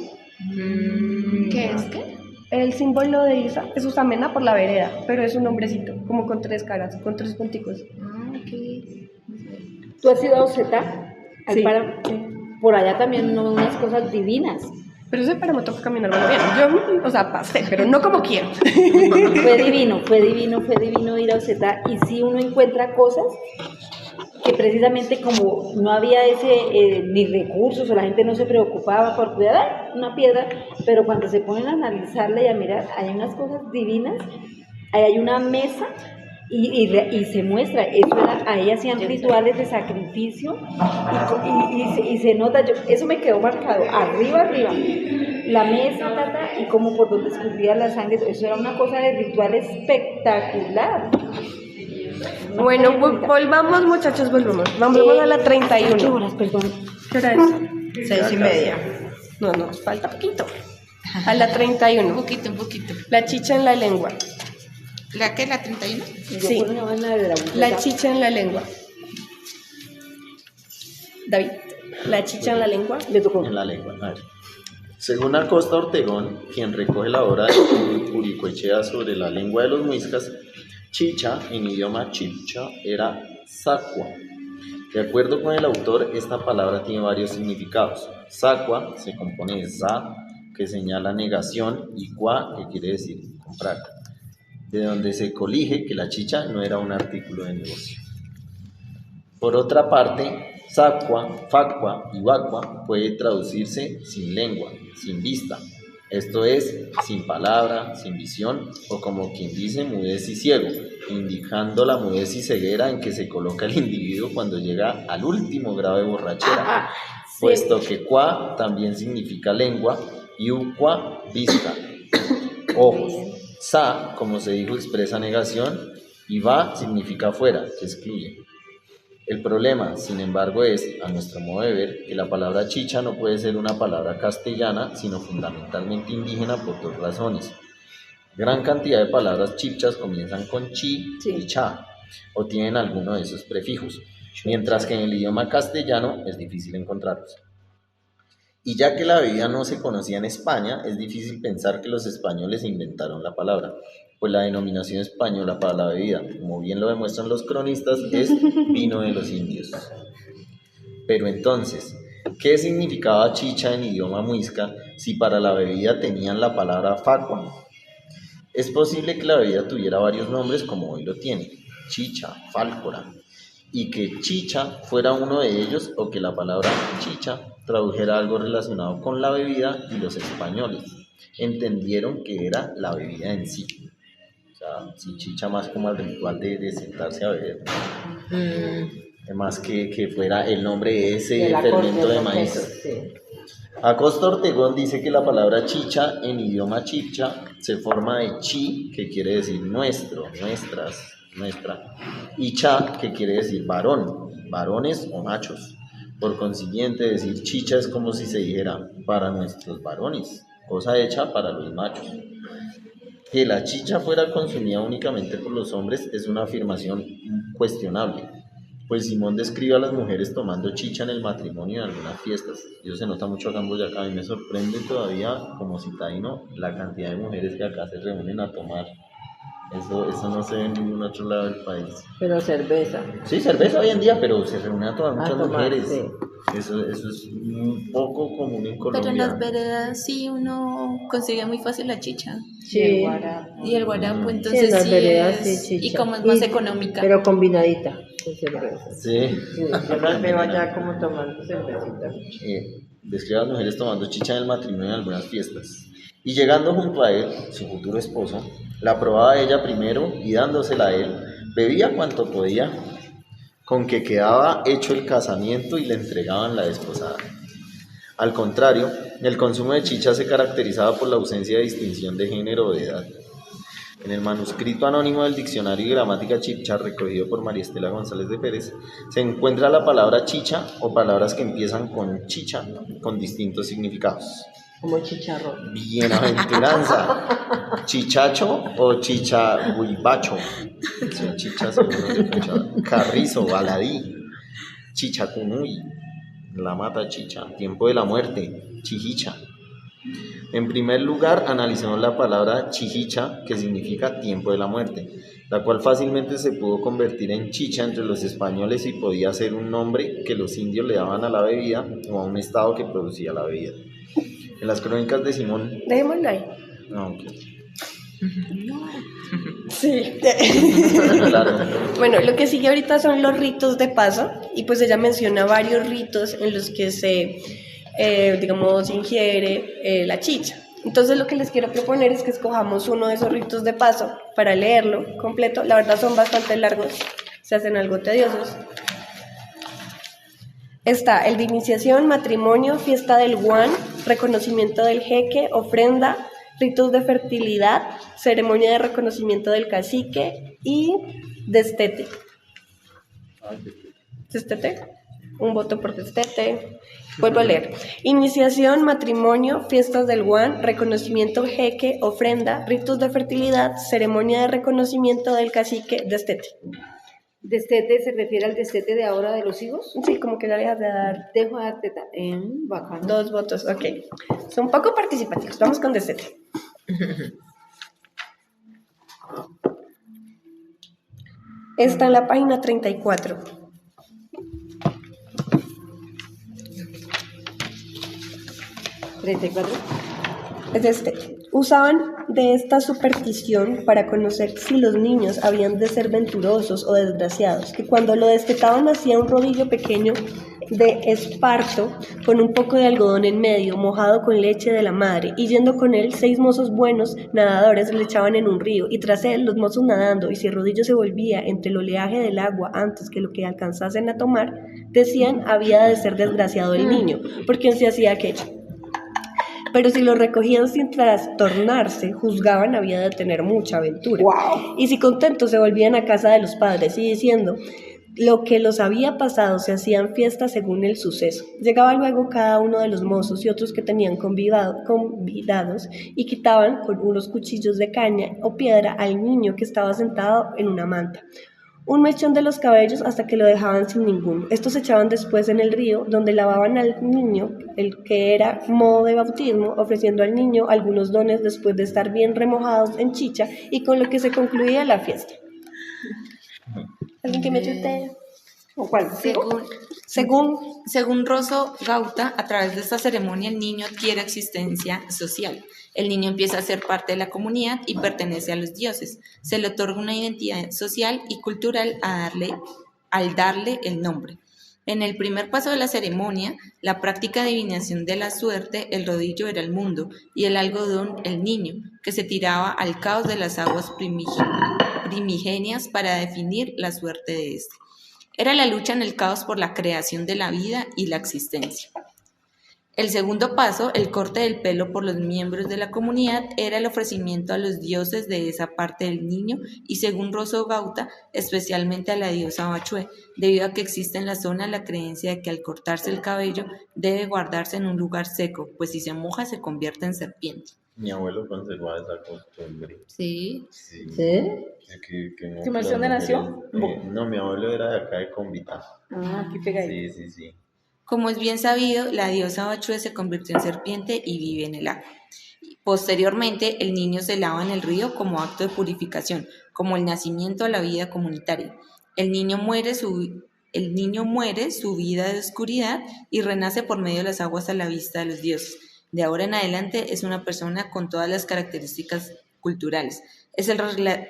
¿Qué es qué? El símbolo de Isa es Usamena por la vereda, pero es un hombrecito, como con 3 caras, con 3 punticos. ¿Tú has ido a Ocetá? Sí. Por allá también no unas cosas divinas. Pero ese páramo toca caminar muy bien. Yo, o sea, pasé, pero no como quiero. Fue divino ir a Ocetá. Y sí uno encuentra cosas que precisamente como no había ni recursos o la gente no se preocupaba por cuidar una piedra, pero cuando se ponen a analizarla y a mirar, hay unas cosas divinas. Ahí hay una mesa y se muestra, ahí hacían rituales de sacrificio y se nota, eso me quedó marcado, arriba, la mesa, y como por donde escurría la sangre, eso era una cosa de ritual espectacular. Bueno, volvamos muchachos, volvamos a la 31. ¿Qué horas, perdón? ¿Qué hora es? 6:30. No, falta poquito. A la 31. Un poquito. La chicha en la lengua. ¿La qué? ¿La 31? Sí. La chicha en la lengua. David, la chicha en la lengua. Le tocó. En la lengua. A ver. Según Acosta Ortegón, quien recoge la obra de Uricoechea sobre la lengua de los muiscas, chicha en idioma chibcha era sacua. De acuerdo con el autor, esta palabra tiene varios significados. Sacua se compone de sa, que señala negación, y cua, que quiere decir comprar, de donde se colige que la chicha no era un artículo de negocio. Por otra parte, sacua, facua y vacua puede traducirse sin lengua, sin vista, esto es, sin palabra, sin visión, o como quien dice mudez y ciego, indicando la mudez y ceguera en que se coloca el individuo cuando llega al último grado de borrachera, puesto que qua también significa lengua y uqua vista, ojos. Sa, como se dijo, expresa negación, y va significa fuera, que excluye. El problema, sin embargo, es, a nuestro modo de ver, que la palabra chicha no puede ser una palabra castellana, sino fundamentalmente indígena por dos razones. Gran cantidad de palabras chibchas comienzan con chi y cha, o tienen alguno de esos prefijos, mientras que en el idioma castellano es difícil encontrarlos. Y ya que la bebida no se conocía en España, es difícil pensar que los españoles inventaron la palabra, pues la denominación española para la bebida, como bien lo demuestran los cronistas, es vino de los indios. Pero entonces, ¿qué significaba chicha en idioma muisca si para la bebida tenían la palabra facua? Es posible que la bebida tuviera varios nombres como hoy lo tiene, chicha, fálcora, y que chicha fuera uno de ellos o que la palabra chicha tradujera algo relacionado con la bebida y los españoles entendieron que era la bebida en sí. O sea, si chicha más como el ritual de sentarse a beber, más que fuera el nombre de ese fermento de maíz. Sí. Acosta Ortegón dice que la palabra chicha en idioma chicha se forma de chi, que quiere decir nuestro, nuestras, nuestra, y cha, que quiere decir varón, varones o machos. Por consiguiente, decir chicha es como si se dijera para nuestros varones, cosa hecha para los machos. Que la chicha fuera consumida únicamente por los hombres es una afirmación cuestionable, pues Simón describe a las mujeres tomando chicha en el matrimonio en algunas fiestas. Y eso se nota mucho acá en Boyacá. A mí me sorprende todavía, como citadino, la cantidad de mujeres que acá se reúnen a tomar. Eso no se ve en ningún otro lado del país. Pero cerveza. Sí, cerveza hoy en día, pero se reúnen a tomar muchas tomar, mujeres. sí. Eso es un poco común en Colombia. Pero en las veredas sí uno consigue muy fácil la chicha. Sí. Y el guarapo, Sí, entonces en las sí veredas es. sí, chicha. Y como es más económica. Pero combinadita con cerveza. Sí. Sí, yo las veo allá como tomando cervecita. Describe a las mujeres tomando chicha en el matrimonio en algunas fiestas. Y llegando junto a él, su futuro esposo, la probaba ella primero y dándosela a él, bebía cuanto podía, con que quedaba hecho el casamiento y le entregaban la desposada. Al contrario, el consumo de chicha se caracterizaba por la ausencia de distinción de género o de edad. En el manuscrito anónimo del Diccionario de Gramática Chicha, recogido por María Estela González de Pérez, se encuentra la palabra chicha o palabras que empiezan con chicha, con distintos significados. Como chicharrón. Bienaventuranza, chichacho o chichahuibacho, sí, chicha seguro se escucha. Carrizo, baladí, chichacunuy, la mata chicha, tiempo de la muerte, chihicha. En primer lugar, analicemos la palabra chihicha, que significa tiempo de la muerte, la cual fácilmente se pudo convertir en chicha entre los españoles y podía ser un nombre que los indios le daban a la bebida o a un estado que producía la bebida. En las crónicas de Simón... Dejémoslo ahí. Ah, ok. Sí. Claro. Bueno, lo que sigue ahorita son los ritos de paso, y pues ella menciona varios ritos en los que se, digamos, ingiere la chicha. Entonces lo que les quiero proponer es que escojamos uno de esos ritos de paso para leerlo completo. La verdad son bastante largos, se hacen algo tediosos. Está el de iniciación, matrimonio, fiesta del guan, reconocimiento del jeque, ofrenda, ritos de fertilidad, ceremonia de reconocimiento del cacique y destete. ¿Destete? Un voto por destete. Vuelvo a leer. Iniciación, matrimonio, fiestas del guan, reconocimiento jeque, ofrenda, ritos de fertilidad, ceremonia de reconocimiento del cacique, destete. ¿Destete se refiere al destete de ahora de los hijos? Sí, como que ya dejas de dar Dejo de dar teta. Bacano. 2 votos, ok. Son poco participativos, vamos con destete. Está en la página 34. ¿34? Es destete. Usaban de esta superstición para conocer si los niños habían de ser venturosos o desgraciados, que cuando lo destetaban hacía un rodillo pequeño de esparto con un poco de algodón en medio, mojado con leche de la madre, y yendo con él 6 mozos buenos nadadores le echaban en un río, y tras él los mozos nadando, y si el rodillo se volvía entre el oleaje del agua antes que lo que alcanzasen a tomar, decían había de ser desgraciado el niño, porque se hacía aquello. Pero si lo recogían sin trastornarse, juzgaban había de tener mucha aventura. ¡Wow! Y si contentos se volvían a casa de los padres, y diciendo lo que los había pasado, se hacían fiestas según el suceso. Llegaba luego cada uno de los mozos y otros que tenían convidados, y quitaban con unos cuchillos de caña o piedra al niño que estaba sentado en una manta, un mechón de los cabellos hasta que lo dejaban sin ninguno. Estos se echaban después en el río, donde lavaban al niño, el que era modo de bautismo, ofreciendo al niño algunos dones después de estar bien remojados en chicha, y con lo que se concluía la fiesta. ¿Alguien que me ayude? ¿O cuál? Según Rosso Gauta, a través de esta ceremonia el niño adquiere existencia social. El niño empieza a ser parte de la comunidad y pertenece a los dioses. Se le otorga una identidad social y cultural al darle el nombre. En el primer paso de la ceremonia, la práctica de adivinación de la suerte, el rodillo era el mundo y el algodón el niño, que se tiraba al caos de las aguas primigenias para definir la suerte de este. Era la lucha en el caos por la creación de la vida y la existencia. El segundo paso, el corte del pelo por los miembros de la comunidad, era el ofrecimiento a los dioses de esa parte del niño y, según Rosso Gauta, especialmente a la diosa Bachue, debido a que existe en la zona la creencia de que al cortarse el cabello debe guardarse en un lugar seco, pues si se moja se convierte en serpiente. Mi abuelo conservaba esa costumbre. Sí. Sí. ¿Tu Que dónde nació? No, mi abuelo era de acá de Convita. Aquí pegadito. Sí. Como es bien sabido, la diosa Bachue se convirtió en serpiente y vive en el agua. Posteriormente, el niño se lava en el río como acto de purificación, como el nacimiento a la vida comunitaria. El niño muere su vida de oscuridad y renace por medio de las aguas a la vista de los dioses. De ahora en adelante es una persona con todas las características culturales. Es el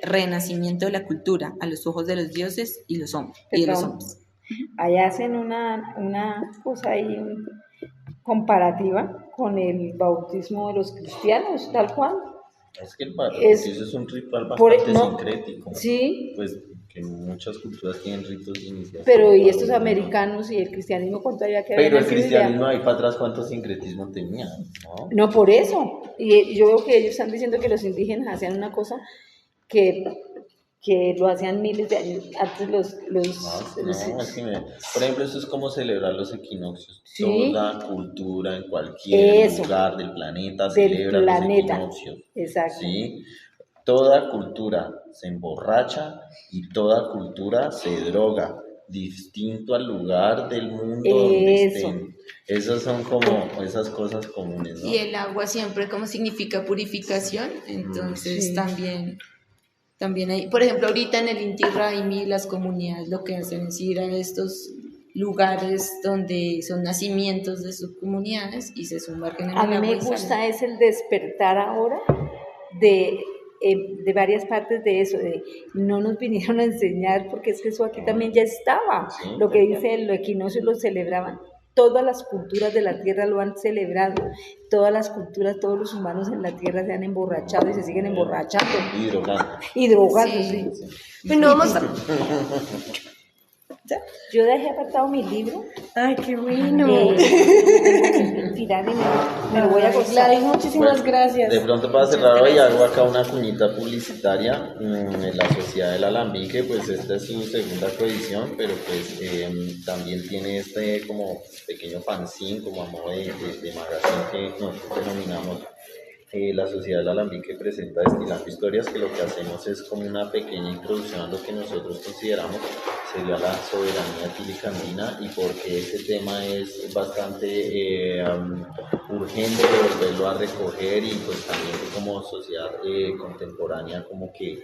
renacimiento de la cultura a los ojos de los dioses y los hombres. Allá hacen una cosa ahí comparativa con el bautismo de los cristianos, tal cual. Es que el bautizo es un ritual bastante sincrético. Sí. Pues que muchas culturas tienen ritos iniciales. Pero y estos americanos y el cristianismo, ¿cuánto había que ver? Pero el cristianismo ahí para atrás, ¿cuánto sincretismo tenía? No, por eso. Y yo veo que ellos están diciendo que los indígenas hacían una cosa que lo hacían miles de años antes es que por ejemplo, eso es como celebrar los equinoccios. ¿Sí? Toda cultura en cualquier lugar del planeta celebra los equinoccios. Exacto. ¿Sí? Toda cultura se emborracha y toda cultura se droga, distinto al lugar del mundo donde estén. Esas son como esas cosas comunes, ¿no? Y el agua siempre como significa purificación, entonces también hay, por ejemplo, ahorita en el Inti Raymi las comunidades lo que hacen es ir a estos lugares donde son nacimientos de sus comunidades y se sumergen en el agua. A mí me gusta es el despertar ahora de varias partes de eso, de no nos vinieron a enseñar porque es que eso aquí también ya estaba. Lo que dice el equinoccio lo celebraban. Todas las culturas de la tierra lo han celebrado. Todas las culturas, todos los humanos en la tierra se han emborrachado y se siguen emborrachando. Y drogando, sí. Pues no vamos a... Yo dejé apartado mi libro. Ay, qué bueno. Tirar y me lo voy a gozar. Gladys, muchísimas gracias. De pronto para cerrar hoy hago acá una cuñita publicitaria. La Sociedad del Alambique, pues esta es su segunda coedición, pero pues también tiene este como pequeño fanzine, como a modo de magazine que nosotros denominamos la Sociedad del Alambique presenta Destilando Historias, que lo que hacemos es como una pequeña introducción a lo que nosotros consideramos sería la soberanía tilicandina y porque ese tema es bastante urgente volverlo a recoger y pues también como sociedad contemporánea como que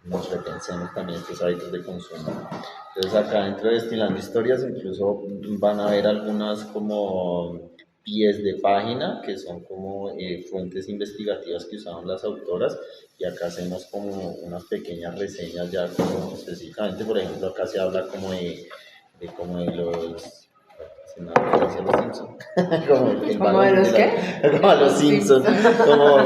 nos repensemos también estos hábitos de consumo. Entonces acá dentro de Destilando Historias incluso van a ver algunas como pies de página que son como fuentes investigativas que usaban las autoras y acá hacemos como unas pequeñas reseñas ya como específicamente, por ejemplo acá se habla como de los Simpsons como el ¿Cómo de los qué? como a los Simpsons como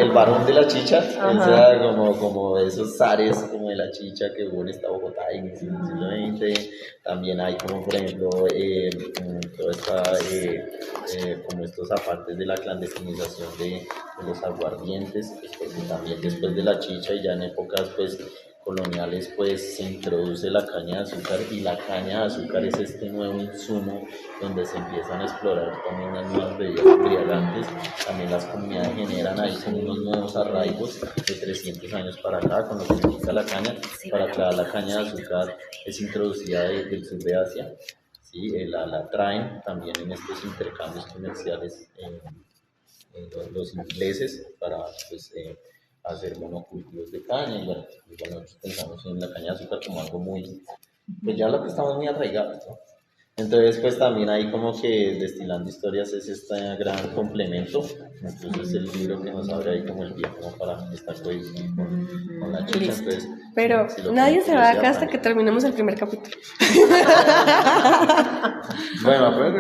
el varón de la chicha, o sea, como esos zares como de la chicha que hubo en esta Bogotá en el siglo XX. También hay como por ejemplo toda esta como estos apartes de la clandestinización de los aguardientes, pues, porque también después de la chicha y ya en épocas pues coloniales, pues se introduce la caña de azúcar, y la caña de azúcar es este nuevo insumo donde se empiezan a explorar también unas nuevas bebidas embriagantes. También las comunidades generan ahí como unos nuevos arraigos de 300 años para acá con lo que significa la caña. Para acá la caña de azúcar es introducida del sur de Asia, ¿sí? La traen también en estos intercambios comerciales los ingleses para pues, hacer monocultivos de caña, y bueno, nosotros pensamos en la caña de azúcar como algo muy, pues ya lo que estamos muy arraigados, ¿no? Entonces, pues también ahí como que Destilando Historias es este gran complemento. Entonces el libro que nos abre ahí como el pie como para esta cohesión con la chicha. Listo. Entonces, Pero si lo nadie tienen se va de acá curiosidad, hasta que también. terminemos el primer capítulo. Bueno, pues,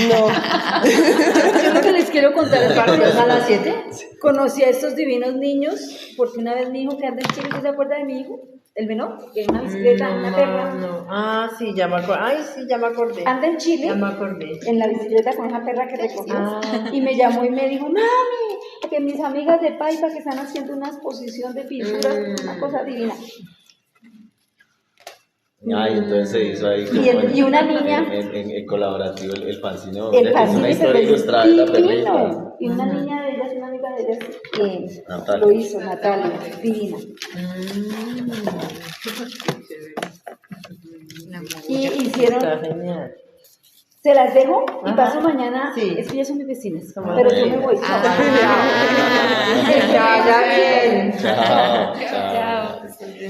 No. Yo lo que les quiero contar es que a las 7 conocí a estos divinos niños, porque una vez mi hijo que anda en Chile, ¿se acuerda de mi hijo? El menor, que en una bicicleta, en una perra. No. Ah, sí, ya me acordé. Ay, sí, ya me acordé. Anda en Chile, Ya me acordé. en la bicicleta con esa perra que recogió. Ah. Y me llamó y me dijo, mami, que mis amigas de Paipa que están haciendo una exposición de pinturas, una cosa divina. Ay, entonces se hizo ahí como Y una niña. en colaborativo el fanzine. El Mira que es una fanzine, historia pero ilustrada de la perrita. divino. Y una niña de ellas, una amiga de ellas, que Natalia. lo hizo, Natalia, divina. Y hicieron, Está genial. se las dejo y Ajá. paso mañana. Sí. Es que ellas son mis vecinas, Como pero yo bueno. me voy. Que vaya bien. Chao, chao.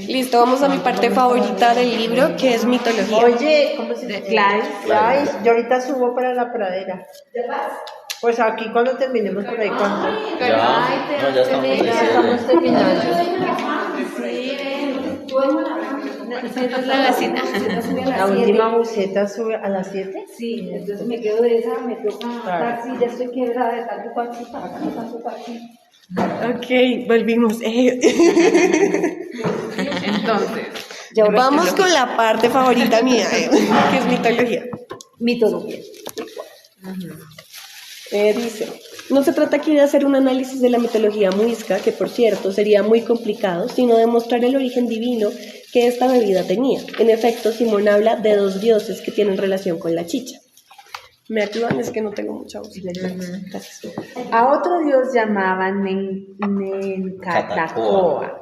Listo, vamos a mi parte favorita del libro, que es mitología. Oye, ¿cómo se llama? Clarice, yo ahorita subo para la pradera. Pues aquí cuando terminemos por ahí, ¿cuánto? Ya, no, ya estamos Ya diciendo. estamos terminando. La última buceta sube a las 7. Sí, entonces me quedo de esa, me toca Claro. taxi, ya estoy quebrada de tanto taxi para acá, tanto taxi. Ok, volvimos. Entonces, Ya ahora Vamos con la parte favorita mía, que es mitología. mitología. Dice, no se trata aquí de hacer un análisis de la mitología muisca, que por cierto sería muy complicado, sino de mostrar el origen divino que esta bebida tenía. En efecto, Simón habla de dos dioses que tienen relación con la chicha. ¿Me ayudan? Es que no tengo mucha voz. Gracias. A otro dios llamaban Nencatacoa.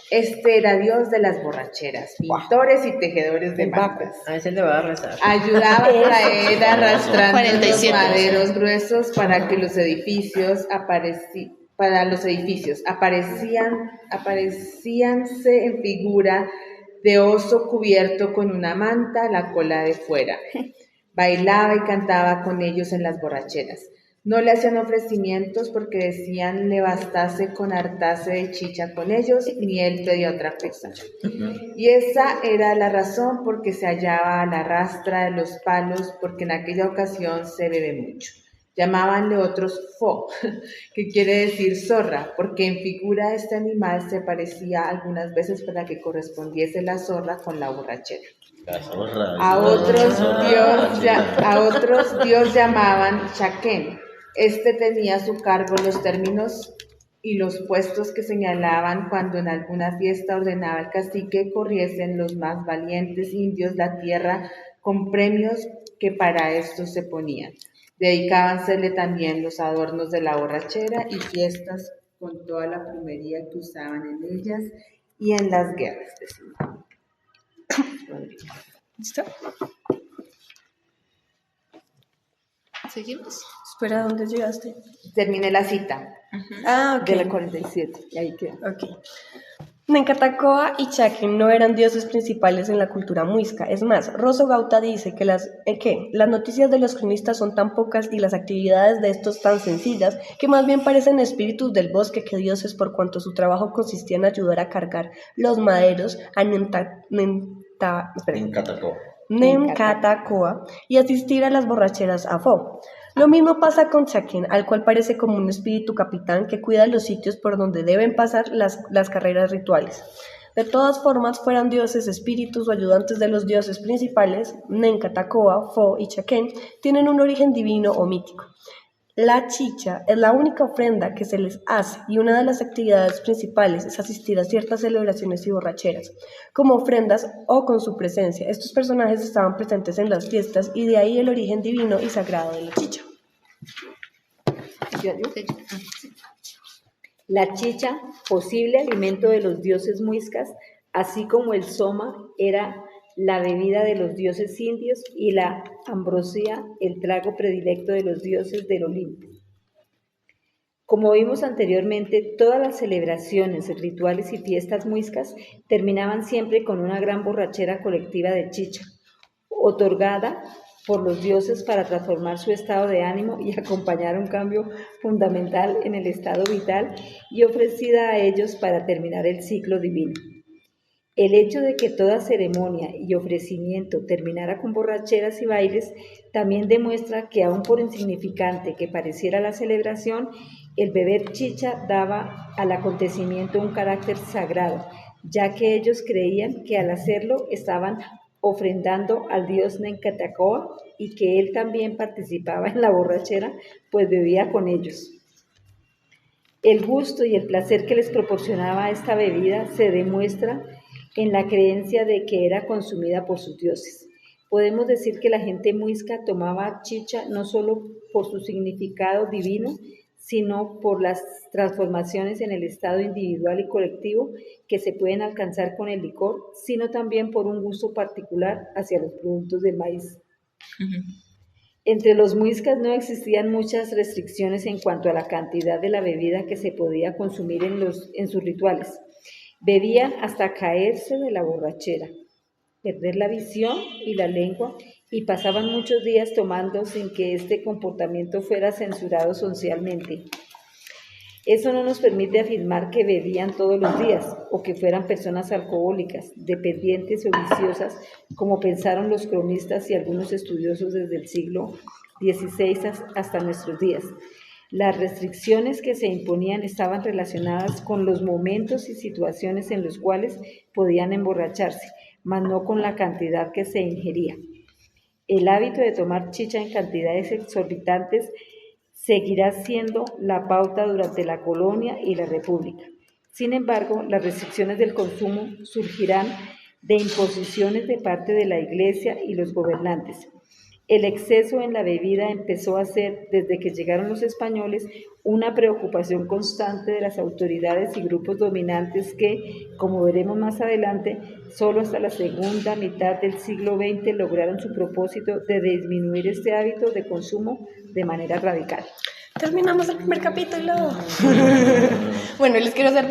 Este era dios de las borracheras, pintores y tejedores de mantas. A ese le va a rezar. Ayudaba a traer arrastrando 47. los maderos gruesos para que los edificios aparecíanse en figura de oso cubierto con una manta, la cola de fuera. Bailaba y cantaba con ellos en las borracheras. No le hacían ofrecimientos porque decían le bastase con hartarse de chicha con ellos, ni él pedía otra cosa. Y esa era la razón por que se hallaba a la rastra de los palos, porque en aquella ocasión se bebe mucho. Llamábanle otros fo, que quiere decir zorra, porque en figura este animal se parecía algunas veces para que correspondiese la zorra con la borrachera. La zorra, A otros dios llamaban Chaquén. Este tenía a su cargo los términos y los puestos que señalaban cuando en alguna fiesta ordenaba el cacique corriesen los más valientes indios la tierra con premios que para esto se ponían. Dedicábansele también los adornos de la borrachera y fiestas con toda la plumería que usaban en ellas y en las guerras. ¿Listo? ¿seguimos? Espera, ¿dónde llegaste? Terminé la cita. Ah, ok. De la 47, y ahí queda. Ok. Nencatacoa y Chaquén no eran dioses principales en la cultura muisca. Es más, Rosso Gauta dice que las noticias de los cronistas son tan pocas y las actividades de estos tan sencillas que más bien parecen espíritus del bosque que dioses, por cuanto su trabajo consistía en ayudar a cargar los maderos a Nencatacoa y asistir a las borracheras a Fo. Lo mismo pasa con Chaquén, al cual parece como un espíritu capitán que cuida los sitios por donde deben pasar las carreras rituales. De todas formas, fueran dioses, espíritus o ayudantes de los dioses principales, Nencatacoa, Fo y Chaquén tienen un origen divino o mítico. La chicha es la única ofrenda que se les hace y una de las actividades principales es asistir a ciertas celebraciones y borracheras, como ofrendas o con su presencia. Estos personajes estaban presentes en las fiestas y de ahí el origen divino y sagrado de la chicha. La chicha, posible alimento de los dioses muiscas, así como el soma, era la bebida de los dioses indios y la ambrosía, el trago predilecto de los dioses del Olimpo. Como vimos anteriormente, todas las celebraciones, rituales y fiestas muiscas terminaban siempre con una gran borrachera colectiva de chicha, otorgada por los dioses para transformar su estado de ánimo y acompañar un cambio fundamental en el estado vital y ofrecida a ellos para terminar el ciclo divino. El hecho de que toda ceremonia y ofrecimiento terminara con borracheras y bailes también demuestra que, aun por insignificante que pareciera la celebración, el beber chicha daba al acontecimiento un carácter sagrado, ya que ellos creían que al hacerlo estaban ofrendando al dios Nencatacoa y que él también participaba en la borrachera, pues bebía con ellos. El gusto y el placer que les proporcionaba esta bebida se demuestra en la creencia de que era consumida por sus dioses. Podemos decir que la gente muisca tomaba chicha no solo por su significado divino, sino por las transformaciones en el estado individual y colectivo que se pueden alcanzar con el licor, sino también por un gusto particular hacia los productos del maíz. Entre los muiscas no existían muchas restricciones en cuanto a la cantidad de la bebida que se podía consumir en sus rituales. Bebían hasta caerse de la borrachera, perder la visión y la lengua, y pasaban muchos días tomando sin que este comportamiento fuera censurado socialmente. Eso no nos permite afirmar que bebían todos los días o que fueran personas alcohólicas, dependientes o viciosas, como pensaron los cronistas y algunos estudiosos desde el siglo XVI hasta nuestros días. Las restricciones que se imponían estaban relacionadas con los momentos y situaciones en los cuales podían emborracharse, mas no con la cantidad que se ingería. El hábito de tomar chicha en cantidades exorbitantes seguirá siendo la pauta durante la colonia y la república. Sin embargo, las restricciones del consumo surgirán de imposiciones de parte de la Iglesia y los gobernantes. El exceso en la bebida empezó a ser, desde que llegaron los españoles, una preocupación constante de las autoridades y grupos dominantes que, como veremos más adelante, solo hasta la segunda mitad del siglo XX lograron su propósito de disminuir este hábito de consumo de manera radical. Terminamos el primer capítulo. Bueno, les quiero hacer